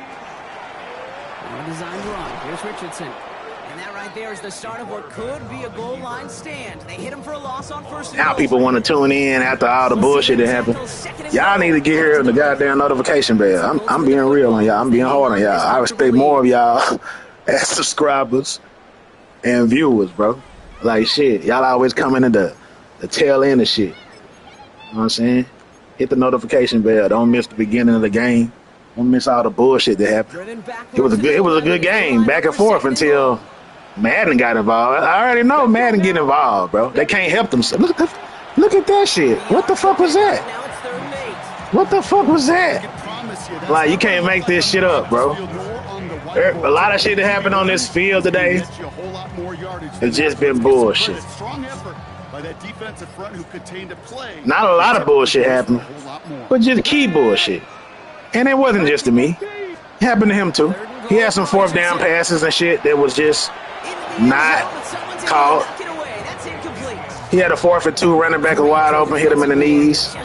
Well designed run. Here's Richardson. And that right there is the start of what could be a goal line stand. They hit him for a loss on 1st and Now goal. people want to tune in after all the bullshit that happened. Y'all need to get here on the goddamn notification bell. I'm being real on y'all. I'm being hard on y'all. I respect more of y'all as subscribers and viewers, bro. Like, shit, y'all always coming in the tail end of shit. You know what I'm saying? Hit the notification bell. Don't miss the beginning of the game. Don't miss all the bullshit that happened. It was a good game, back and forth until Madden got involved. I already know Madden get involved, bro. They can't help themselves. Look at that shit. What the fuck was that? What the fuck was that? Like, you can't make this shit up, bro. A lot of shit that happened on this field today has just been bullshit. Not a lot of bullshit happened, but just key bullshit. And it wasn't just to me. It happened to him, too. He had some 4th down passes and shit that was just not called. He had a 4th and 2 running back wide open, hit him in the knees.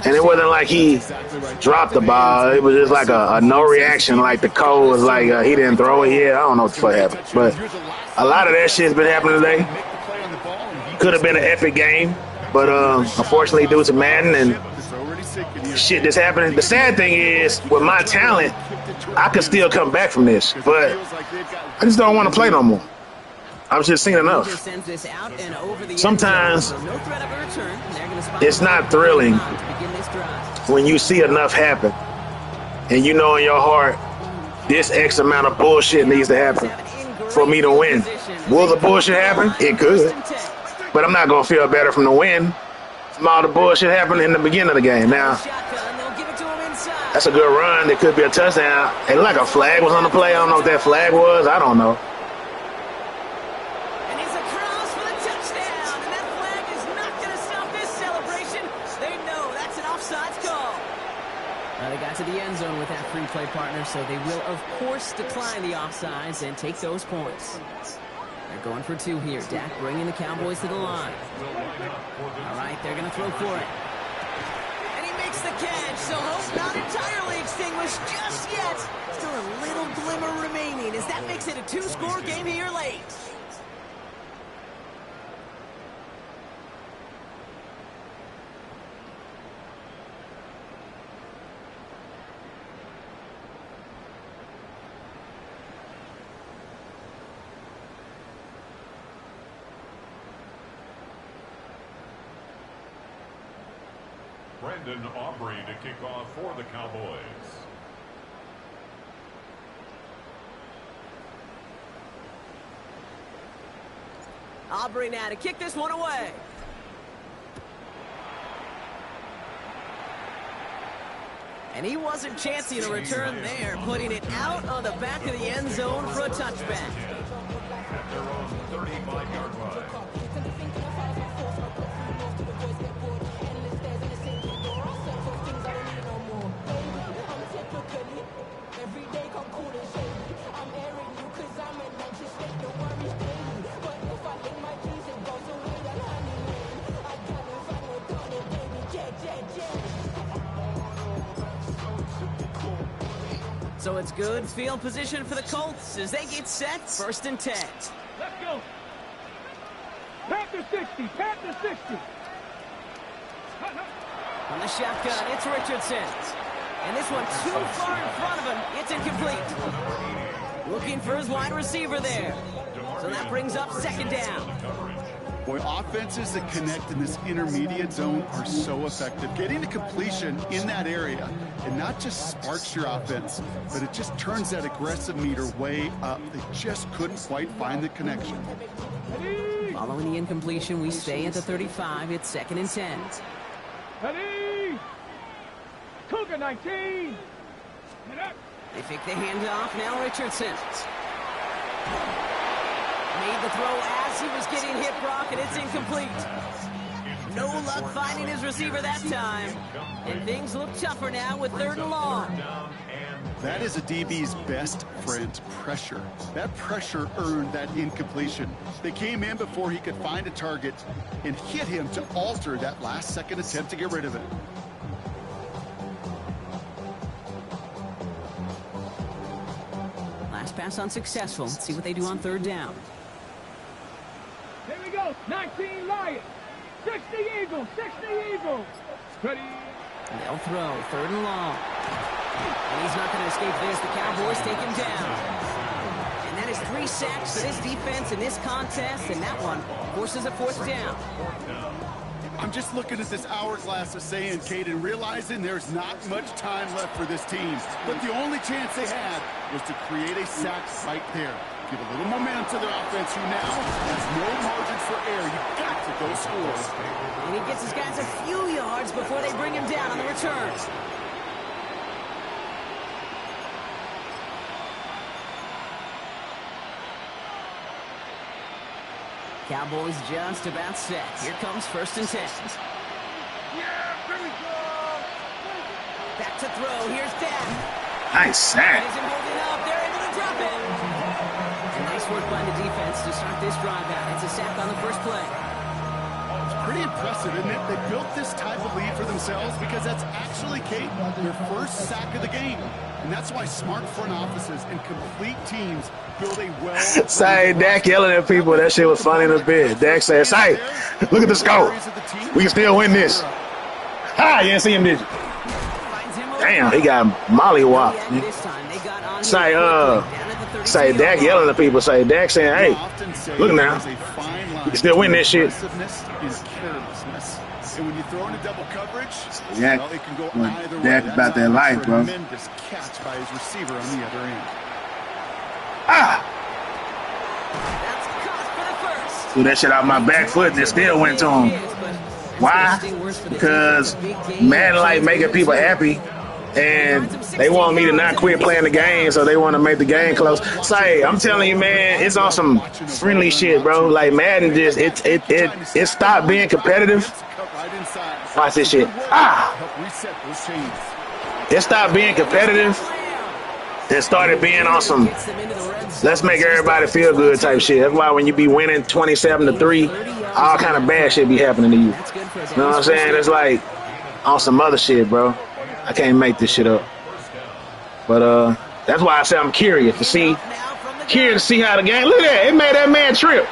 And it wasn't like he dropped the ball. It was just like a no reaction, like the code was like he didn't throw it yet. I don't know what the fuck happened. But a lot of that shit's been happening today. Could have been an epic game, but unfortunately due to Madden and shit that's happening. The sad thing is, with my talent, I could still come back from this, but I just don't want to play no more. I've just seen enough. Sometimes it's not thrilling when you see enough happen and you know in your heart this X amount of bullshit needs to happen for me to win. Will the bullshit happen? It could. But I'm not going to feel better from the win from all the bullshit happened in the beginning of the game. Now, that's a good run. It could be a touchdown. It looked like a flag was on the play. I don't know what that flag was. I don't know. And he's across for the touchdown. And that flag is not going to stop this celebration. They know that's an offsides call. They got to the end zone with that free play partner, so they will, of course, decline the offsides and take those points. They're going for 2 here. Dak bringing the Cowboys to the line. All right, they're going to throw for it. And he makes the catch, so hope not entirely extinguished just yet. Still a little glimmer remaining as that makes it a 2-score game here late. Brandon Aubrey to kick off for the Cowboys. Aubrey now to kick this one away. And he wasn't chancing a return there, putting it out on the back of the end zone for a touchback. At their own 35-yard line. So it's good field position for the Colts as they get set. 1st and 10. Let's go. Panther 60. Panther 60. On the shotgun, it's Richardson. And this one too far in front of him. It's incomplete. Looking for his wide receiver there. So that brings up 2nd down. Boy, offenses that connect in this intermediate zone are so effective. Getting the completion in that area, it not just sparks your offense, but it just turns that aggressive meter way up. They just couldn't quite find the connection. Following the incompletion, we stay at the 35. It's 2nd and 10. Ready? Cougar 19. They fake the handoff. Now Richardson. Made the throw as he was getting hit, Brock, and it's incomplete. No luck finding his receiver that time. And things look tougher now with 3rd and long. That is a DB's best friend, pressure. That pressure earned that incompletion. They came in before he could find a target and hit him to alter that last-second attempt to get rid of it. Last pass unsuccessful. Let's see what they do on 3rd down. Here we go. 19 Lions. 60 Eagles. 60 Eagles. Ready? They'll throw. 3rd and long. And he's not going to escape this. The Cowboys take him down. And that is 3 sacks for this defense in this contest. And that one forces a 4th down. I'm just looking at this hourglass of saying, Caden, realizing there's not much time left for this team. But the only chance they had was to create a sack right there. Give a little momentum to their offense, who now has no margin for error. You've got to go score. And he gets his guys a few yards before they bring him down on the return. Cowboys just about set. Here comes 1st and 10. Back to throw. Here's Dak. Nice sack. Isn't holding up. They're able to drop it. And nice work by the defense to start this drive out. It's a sack on the first play. It's pretty impressive, isn't it? They built this type of lead for themselves because that's actually, Kate, their first sack of the game. And that's why smart front offices and complete teams build a well. Say, Dak yelling at people. That shit was funny in a bit. Dak said, "Say, look at the score. We can still win this." Ha! You didn't see him, did you? Damn, he got mollywopped. Say, Dak yelling at people. Say, Dak saying, "Hey, look now. We can still win this shit." And when you throw in a double coverage, Dak, well, it can go either way. Dak about that life, bro. Tremendous catch by his receiver on the other end. Ah! That's caught for the first. Threw that shit out my back foot and it still went to him. Why? Because Madden like making people happy, and they want me to not quit playing the game, so they want to make the game close. Say, I'm telling you, man, it's on some friendly shit, bro. Like Madden just it stopped being competitive. Watch this shit. Ah! It stopped being competitive and started being on some let's make everybody feel good type shit. That's why when you be winning 27-3, all kind of bad shit be happening to you. You know what I'm saying? It's like on some other shit, bro. I can't make this shit up. But that's why I say I'm curious to see how the game. Look at that. It made that man trip.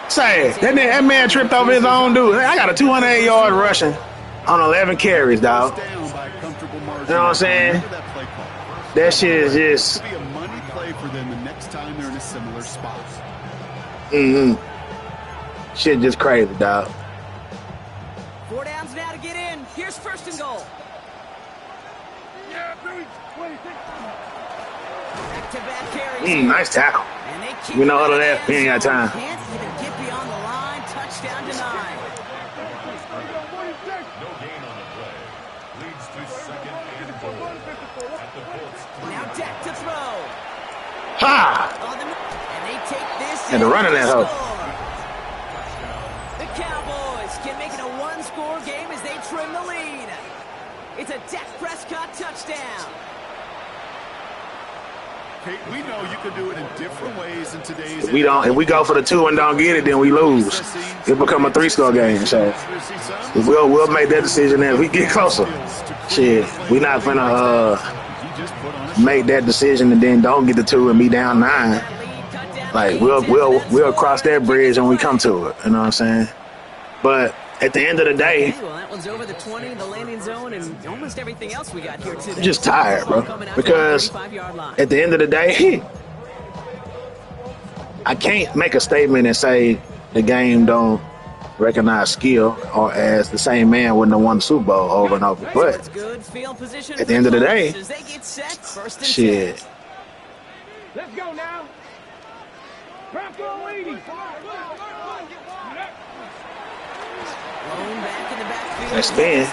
Say, that man tripped over his own dude. I got a 208-yard rushing on 11 carries, dog. You know what I'm saying? That shit is just. Be a money play for them the next time they're in a similar spot. Shit just crazy, dog. 4 downs now to get in. Here's 1st and goal. Back-to-back carries. Nice tackle. We know how to that. We ain't got time. Can't even get beyond the line. Touchdown denied. No gain on the play. Leads to 2nd and goal. At the Colts. Now Dak to throw. Ha! And they take this. Had to run in that hoe. The Cowboys can make it a 1-score game as they trim the lead. It's a Dak Prescott touchdown. Hey, we know you can do it in different ways in today's. If we go for the 2 and don't get it, then we lose. It become a 3-score game. So we'll make that decision as we get closer. Shit, we not finna make that decision and then don't get the 2 and be down 9. Like we'll cross that bridge when we come to it. You know what I'm saying? But at the end of the day, well, that one's over the 20, the landing zone, and almost everything else we got here today. I'm just tired, bro. Because at the end of the day, I can't make a statement and say the game don't recognize skill, or as the same man wouldn't have won the Super Bowl over and over. But at the end of the day, shit. Let's go now. Bronco 80. Blown back in the backfield. That spin.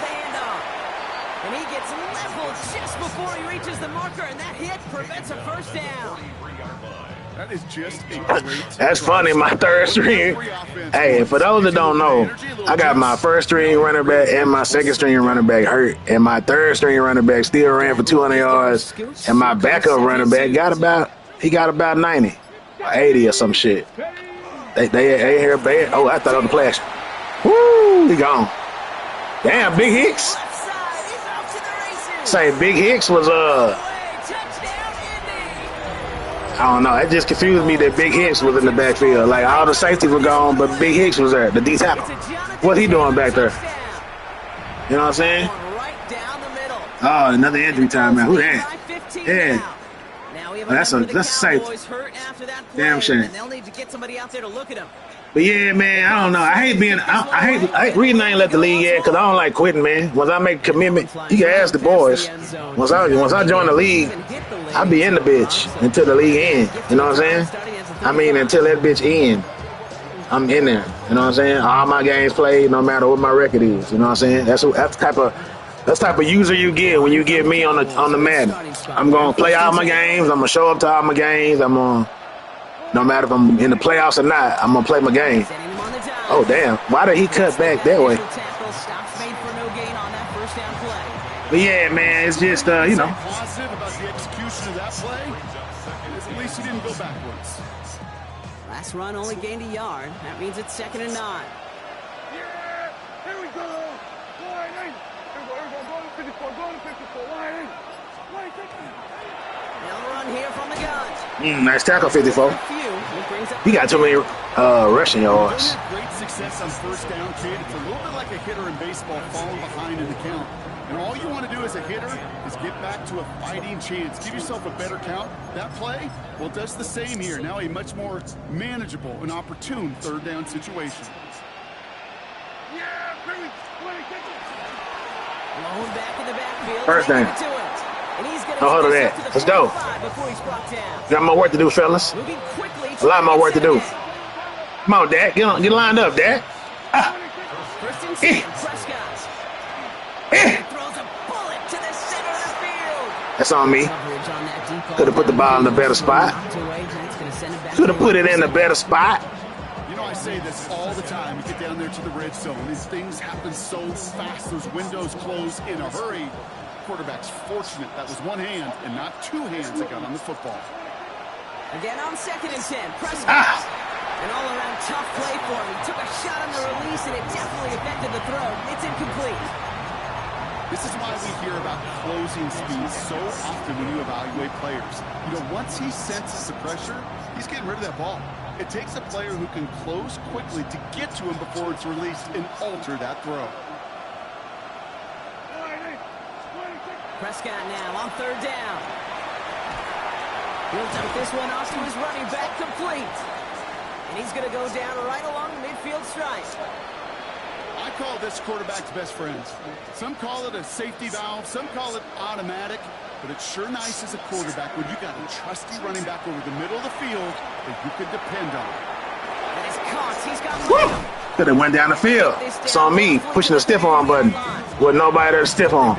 And he gets leveled just before he reaches the marker, and that hit prevents a first down. That is just a great. That's funny, my third string. Hey, for those that don't know, I got my first string running back and my second string running back hurt, and my third string running back still ran for 200 yards, and my backup running back got about 90 or 80 or some shit. They here bad. Oh, I thought it was a flash. Woo, he gone. Damn, Big Hicks. Say Big Hicks was I don't know. It just confused me that Big Hicks was in the backfield. Like, all the safeties were gone, but Big Hicks was there, the D tackle. What he doing back there? You know what I'm saying? Oh, another injury time, man. Who that? Yeah. Oh, that's a safe. Damn shame. But yeah, man, I don't know. I hate reading I ain't left the league yet because I don't like quitting, man. Once I make a commitment, you can ask the boys. Once I join the league, I'll be in the bitch until the league end. You know what I'm saying? I mean, until that bitch end, I'm in there. You know what I'm saying? All my games played, no matter what my record is. You know what I'm saying? That's the type of user you get when you get me on the mat. I'm gonna play all my games. I'm gonna show up to all my games. No matter if I'm in the playoffs or not, I'm gonna play my game. Oh damn! Why did he cut back that way? But yeah, man, it's just you know. Positive about the execution of that play. At least he didn't go backwards. Last run only gained a yard. That means it's 2nd and 9. Yeah, here we go. Line in. Here we go. Go to 54. Go to 54. Line in. They'll run here from the gun. Nice tackle, 54. He got too many rushing yards. Great success on first down, kid. It's a little bit like a hitter in baseball falling behind in the count. And all you want to do as a hitter is get back to a fighting chance. Give yourself a better count. That play, well, does the same here. Now a much more manageable and opportune third down situation. Yeah, Billy. Blown back in the backfield. First down. No, hold on that. Let's go. Got more work to do, fellas. A lot more work to do. Come on, Dak. Get lined up, Dak. That's on me. Could have put the ball in a better spot. Could have put it in a better spot. You know, I say this all the time. You get down there to the red zone. These things happen so fast. Those windows close in a hurry. Quarterback's fortunate that was one hand and not two hands that got on the football. Again on 2nd and 10. Prescott. An all-around tough play for him. He took a shot on the release, and it definitely affected the throw. It's incomplete. This is why we hear about closing speed so often when you evaluate players. You know, once he senses the pressure, he's getting rid of that ball. It takes a player who can close quickly to get to him before it's released and alter that throw. Prescott now on 3rd down. He'll dump this one off to his running back, complete. And he's going to go down right along the midfield stripe. I call this quarterback's best friends. Some call it a safety valve, some call it automatic, but it's sure nice as a quarterback when you got a trusty running back over the middle of the field that you can depend on. And he's caught. He's got Could have went down the field. It's on me pushing the stiff arm button with nobody there to stiff arm.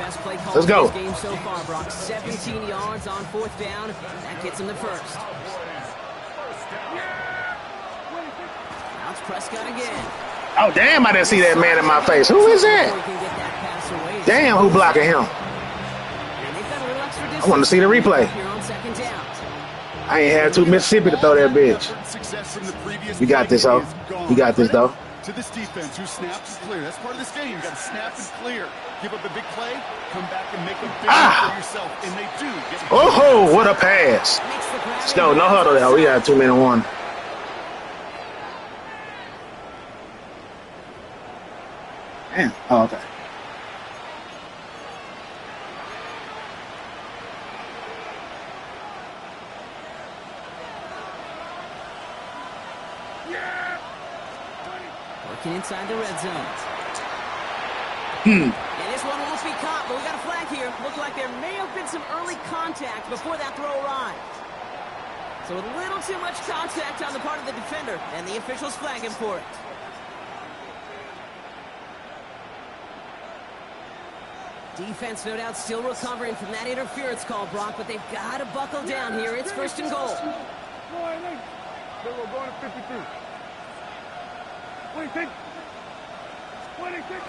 Let's go. Game so far, Brock. 17 yards on 4th down. That gets him the first. Now it's Prescott again. Oh, damn, I didn't see that man in my face. Who is that? Damn, who blocking him? I want to see the replay. I ain't had two Mississippi to throw that bitch. We got this, though. We got this, though. To this defense who snaps and clear. That's part of this game. You got to snap and clear. Give up a big play, come back and make a big one for yourself. And they do. Oh, what a pass. Let's go. No huddle there. We got 2-1. Damn. Oh, okay. Working inside the red zone. And this one won't be caught, but we got a flag here. Looked like there may have been some early contact before that throw arrived. So a little too much contact on the part of the defender, and the officials flag him for it. Defense, no doubt, still recovering from that interference call, Brock, but they've got to buckle down here. It's first and goal. We're going to 52. 26. 26.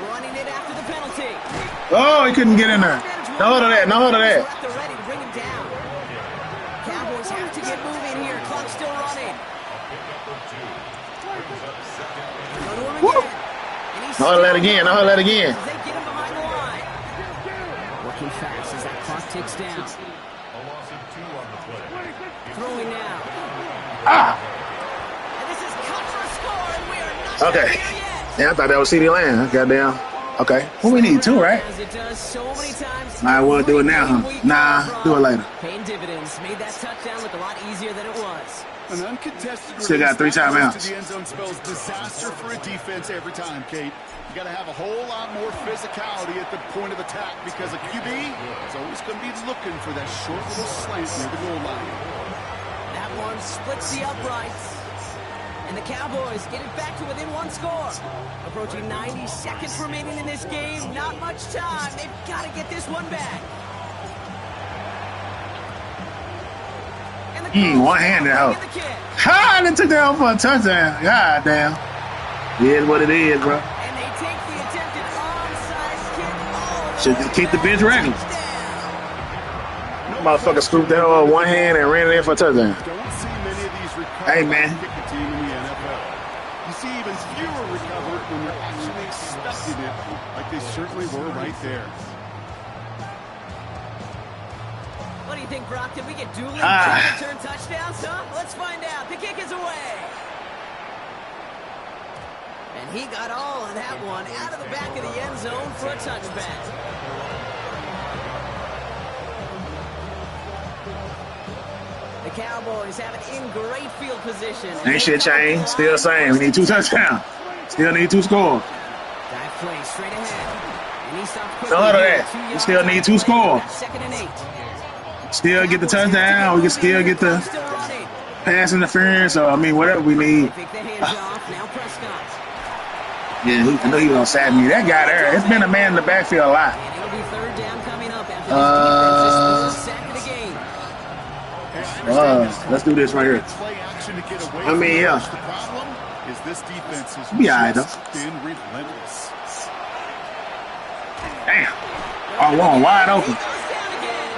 Running it after the penalty. Oh, he couldn't get in there. No hold of that. No hold of that. They're ready to bring him down. Cowboys have to get moving here. Clock's still running. Go to him again. No hold of that again. No hold of that again. They get him behind the line. Working fast as that clock ticks down. Throwing now. Ah. And this is cut for a score, and we are not Okay. there yet. Yeah, I thought that was CD Lamb. Goddamn. Okay. Well, we need 2, right? As it does so many times. Might as well do it now, huh? Nah, do it later. Paying dividends made that touchdown look a lot easier than it was. An uncontested Still got 3 timeouts. to the end zone spells disaster for a defense every time, Kate. You got to have a whole lot more physicality at the point of attack because a QB is always going to be looking for that short little slant near the goal line. That one splits the uprights. And the Cowboys get it back to within 1 score. Approaching 90 seconds remaining in this game. Not much time. They've got to get this one back. And the Colts one-handed bring hoe. in the kick. Ha! They took that over for a touchdown. God damn. It is what it is, bro. And they take the attempted onside kick all the Should way keep the bench down. regular. Touchdown. Motherfucker scooped that over one hand and ran it in for a touchdown. Don't see many of these recovered Hey, man. kick team in the NFL. You see even fewer recovered when you're actually expecting it, like they certainly were right there. What do you think, Brock? Did we get dueling Ah. return touchdowns, huh? Let's find out. The kick is away. And he got all of that one out of the back of the end zone for a touchback. The Cowboys have it in great field position. Ain't shit changed. Still same. We need 2 touchdowns. Still need 2 scores. Dive play straight ahead. And he stopped quickly. Don't let her here, that. 2 We yards still need out. 2 scores. Second and 8. Still get the touchdown. We can still get the Still running. pass interference, or I mean, whatever we need. Take the hands off. Now Prescott. Yeah, I know he gonna sack me. That guy there, it's been a man in the backfield a lot. And it'll be third down coming up after this defense's third sack of the game. Let's do this right here. Play action to get away I mean, from yeah. the problem is this defense has Be all right, just been relentless. Damn. Oh, one wide open. He goes down again.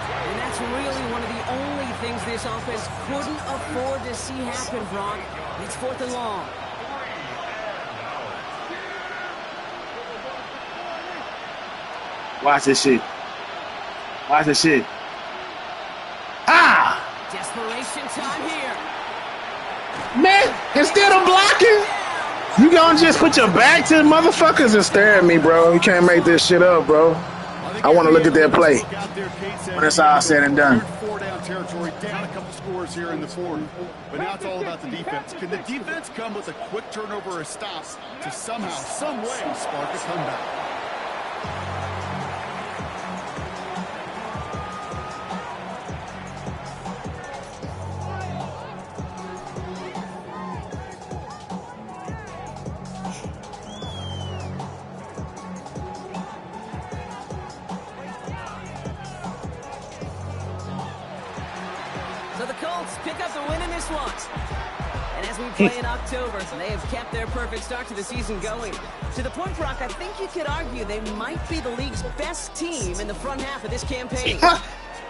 And that's really one of the only things this offense couldn't afford to see happen, Brock. It's 4th and long. Watch this shit. Watch this shit. Ah! Desperation time here. Man, instead of blocking, you gonna just put your back to the motherfuckers and stare at me, bro. You can't make this shit up, bro. I want to look at that play when it's all said and done. 4 down territory, down a couple scores here in the 4th. But now it's all about the defense. Can the defense come with a quick turnover or a stop to somehow, some way spark a comeback? So the Colts pick up the win in this one. And as we play in October, they have kept their perfect start to the season going. To the point, Brock, I think you could argue they might be the league's best team in the front half of this campaign.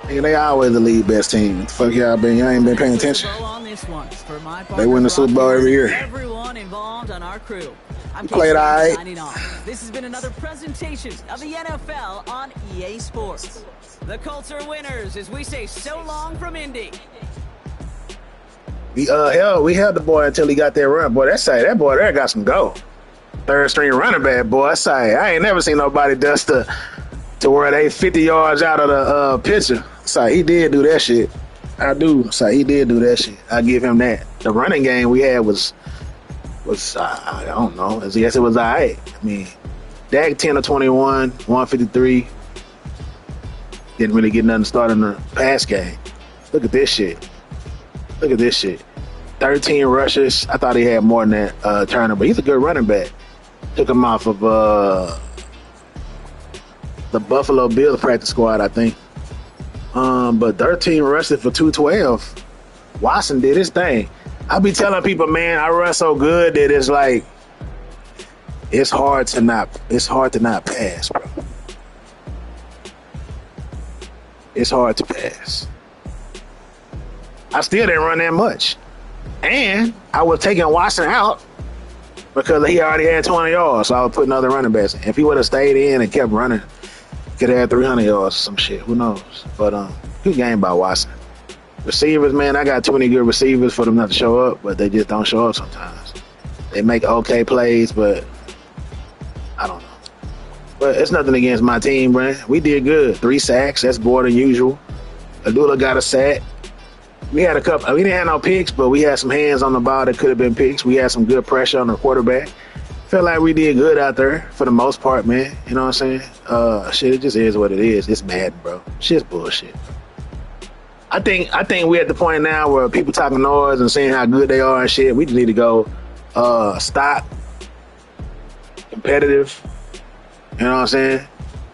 Nigga, they always the league best team. What the fuck y'all been? Y'all ain't been paying attention. On this one. For my They win the Super Bowl every year. Everyone involved on our crew. I'm Played all right. signing off. This has been another presentation of the NFL on EA Sports. The Colts are winners as we say so long from Indy. We held the boy until he got that run. Boy, that boy there got some go. Third string running back, boy. I ain't never seen nobody dust to where they 50 yards out of the picture. He did do that shit. I do. He did do that shit. I give him that. The running game we had was I don't know. I guess it was all right. I mean, Dak 10 of 21, 153. Didn't really get nothing started in the pass game. Look at this shit. 13 rushes. I thought he had more than that, Turner, but he's a good running back. Took him off of the Buffalo Bills practice squad, I think. But 13 rushed for 212. Watson did his thing. I be telling people, man, I run so good that it's like it's hard to not pass, bro. It's hard to pass. I still didn't run that much. And I was taking Watson out because he already had 20 yards, so I was putting other running backs in. If he would have stayed in and kept running, could have had 300 yards or some shit. Who knows? But good game by Watson. Receivers, man, I got too many good receivers for them not to show up, but they just don't show up sometimes. They make okay plays, but I don't know. But it's nothing against my team, man. We did good. 3 sacks. That's more than usual. Adula got a sack. We had a couple. We didn't have no picks, but we had some hands on the ball that could have been picks. We had some good pressure on the quarterback. Felt like we did good out there for the most part, man. You know what I'm saying? Shit, it just is what it is. It's Madden, bro. Shit's bullshit. I think we're at the point now where people talking noise and saying how good they are and shit. We just need to go stop, competitive. You know what I'm saying?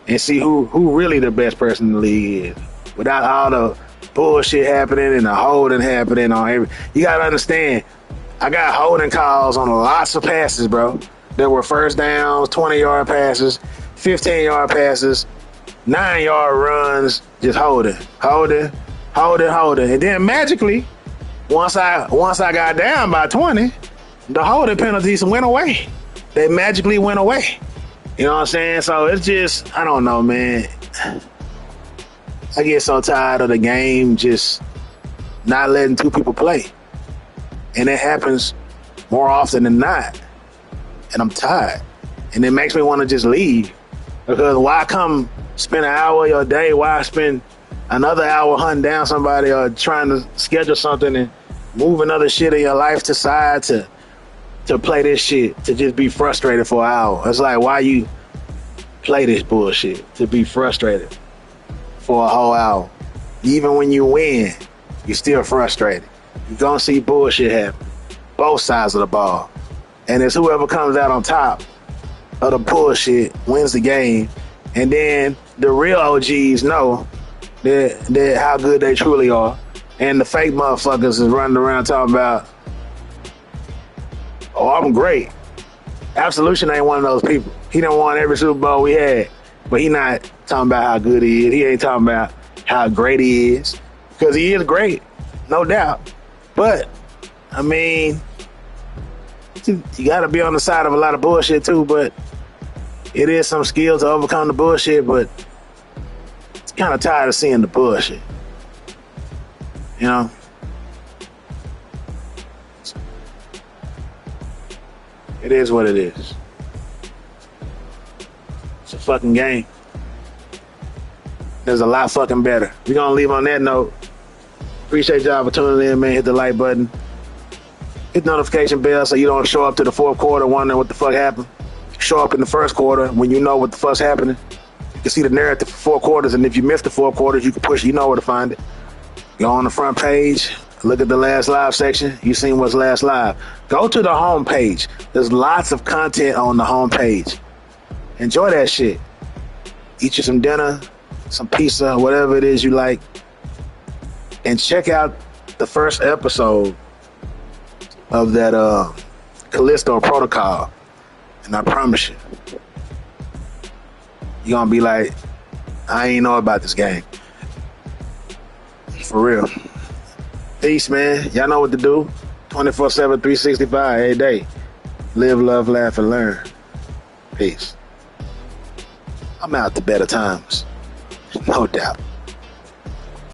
And see who really the best person in the league is. Without all the bullshit happening and the holding happening on every. You gotta understand, I got holding calls on lots of passes, bro. There were first downs, 20-yard passes, 15-yard passes, 9-yard runs, just holding. And then magically, once I got down by 20, the holding penalties went away. They magically went away. You know what I'm saying? So it's just, I don't know, man. I get so tired of the game just not letting two people play. And it happens more often than not. And I'm tired. And it makes me want to just leave. Because why come spend an hour of your day? Why spend another hour hunting down somebody or trying to schedule something and move another shit in your life to side to play this shit, to just be frustrated for an hour? It's like, why you play this bullshit to be frustrated for a whole hour? Even when you win, you're still frustrated. You're going to see bullshit happen. Both sides of the ball. And it's whoever comes out on top of the bullshit wins the game. And then the real OGs know that how good they truly are. And the fake motherfuckers is running around talking about, oh, I'm great. Absolution ain't one of those people. He done won every Super Bowl we had. But he not talking about how good he is. He ain't talking about how great he is. Because he is great, no doubt. But, I mean, you got to be on the side of a lot of bullshit too. But it is some skill to overcome the bullshit. But it's kind of tired of seeing the bullshit. You know? It is what it is. It's a fucking game. There's a lot fucking better. We're going to leave on that note. Appreciate y'all for tuning in, man. Hit the like button. Hit the notification bell so you don't show up to the fourth quarter wondering what the fuck happened. Show up in the first quarter when you know what the fuck's happening. You can see the narrative for 4 quarters, and if you miss the 4 quarters, you can push it. You know where to find it. Go on the front page. Look at the last live section. You seen what's last live. Go to the home page. There's lots of content on the home page. Enjoy that shit. Eat you some dinner, some pizza, whatever it is you like. And check out the first episode of that Callisto Protocol. And I promise you, you're going to be like, I ain't know about this game. For real. Peace, man. Y'all know what to do. 24/7, 365, every day. Live, love, laugh, and learn. Peace. I'm out to better times. No doubt.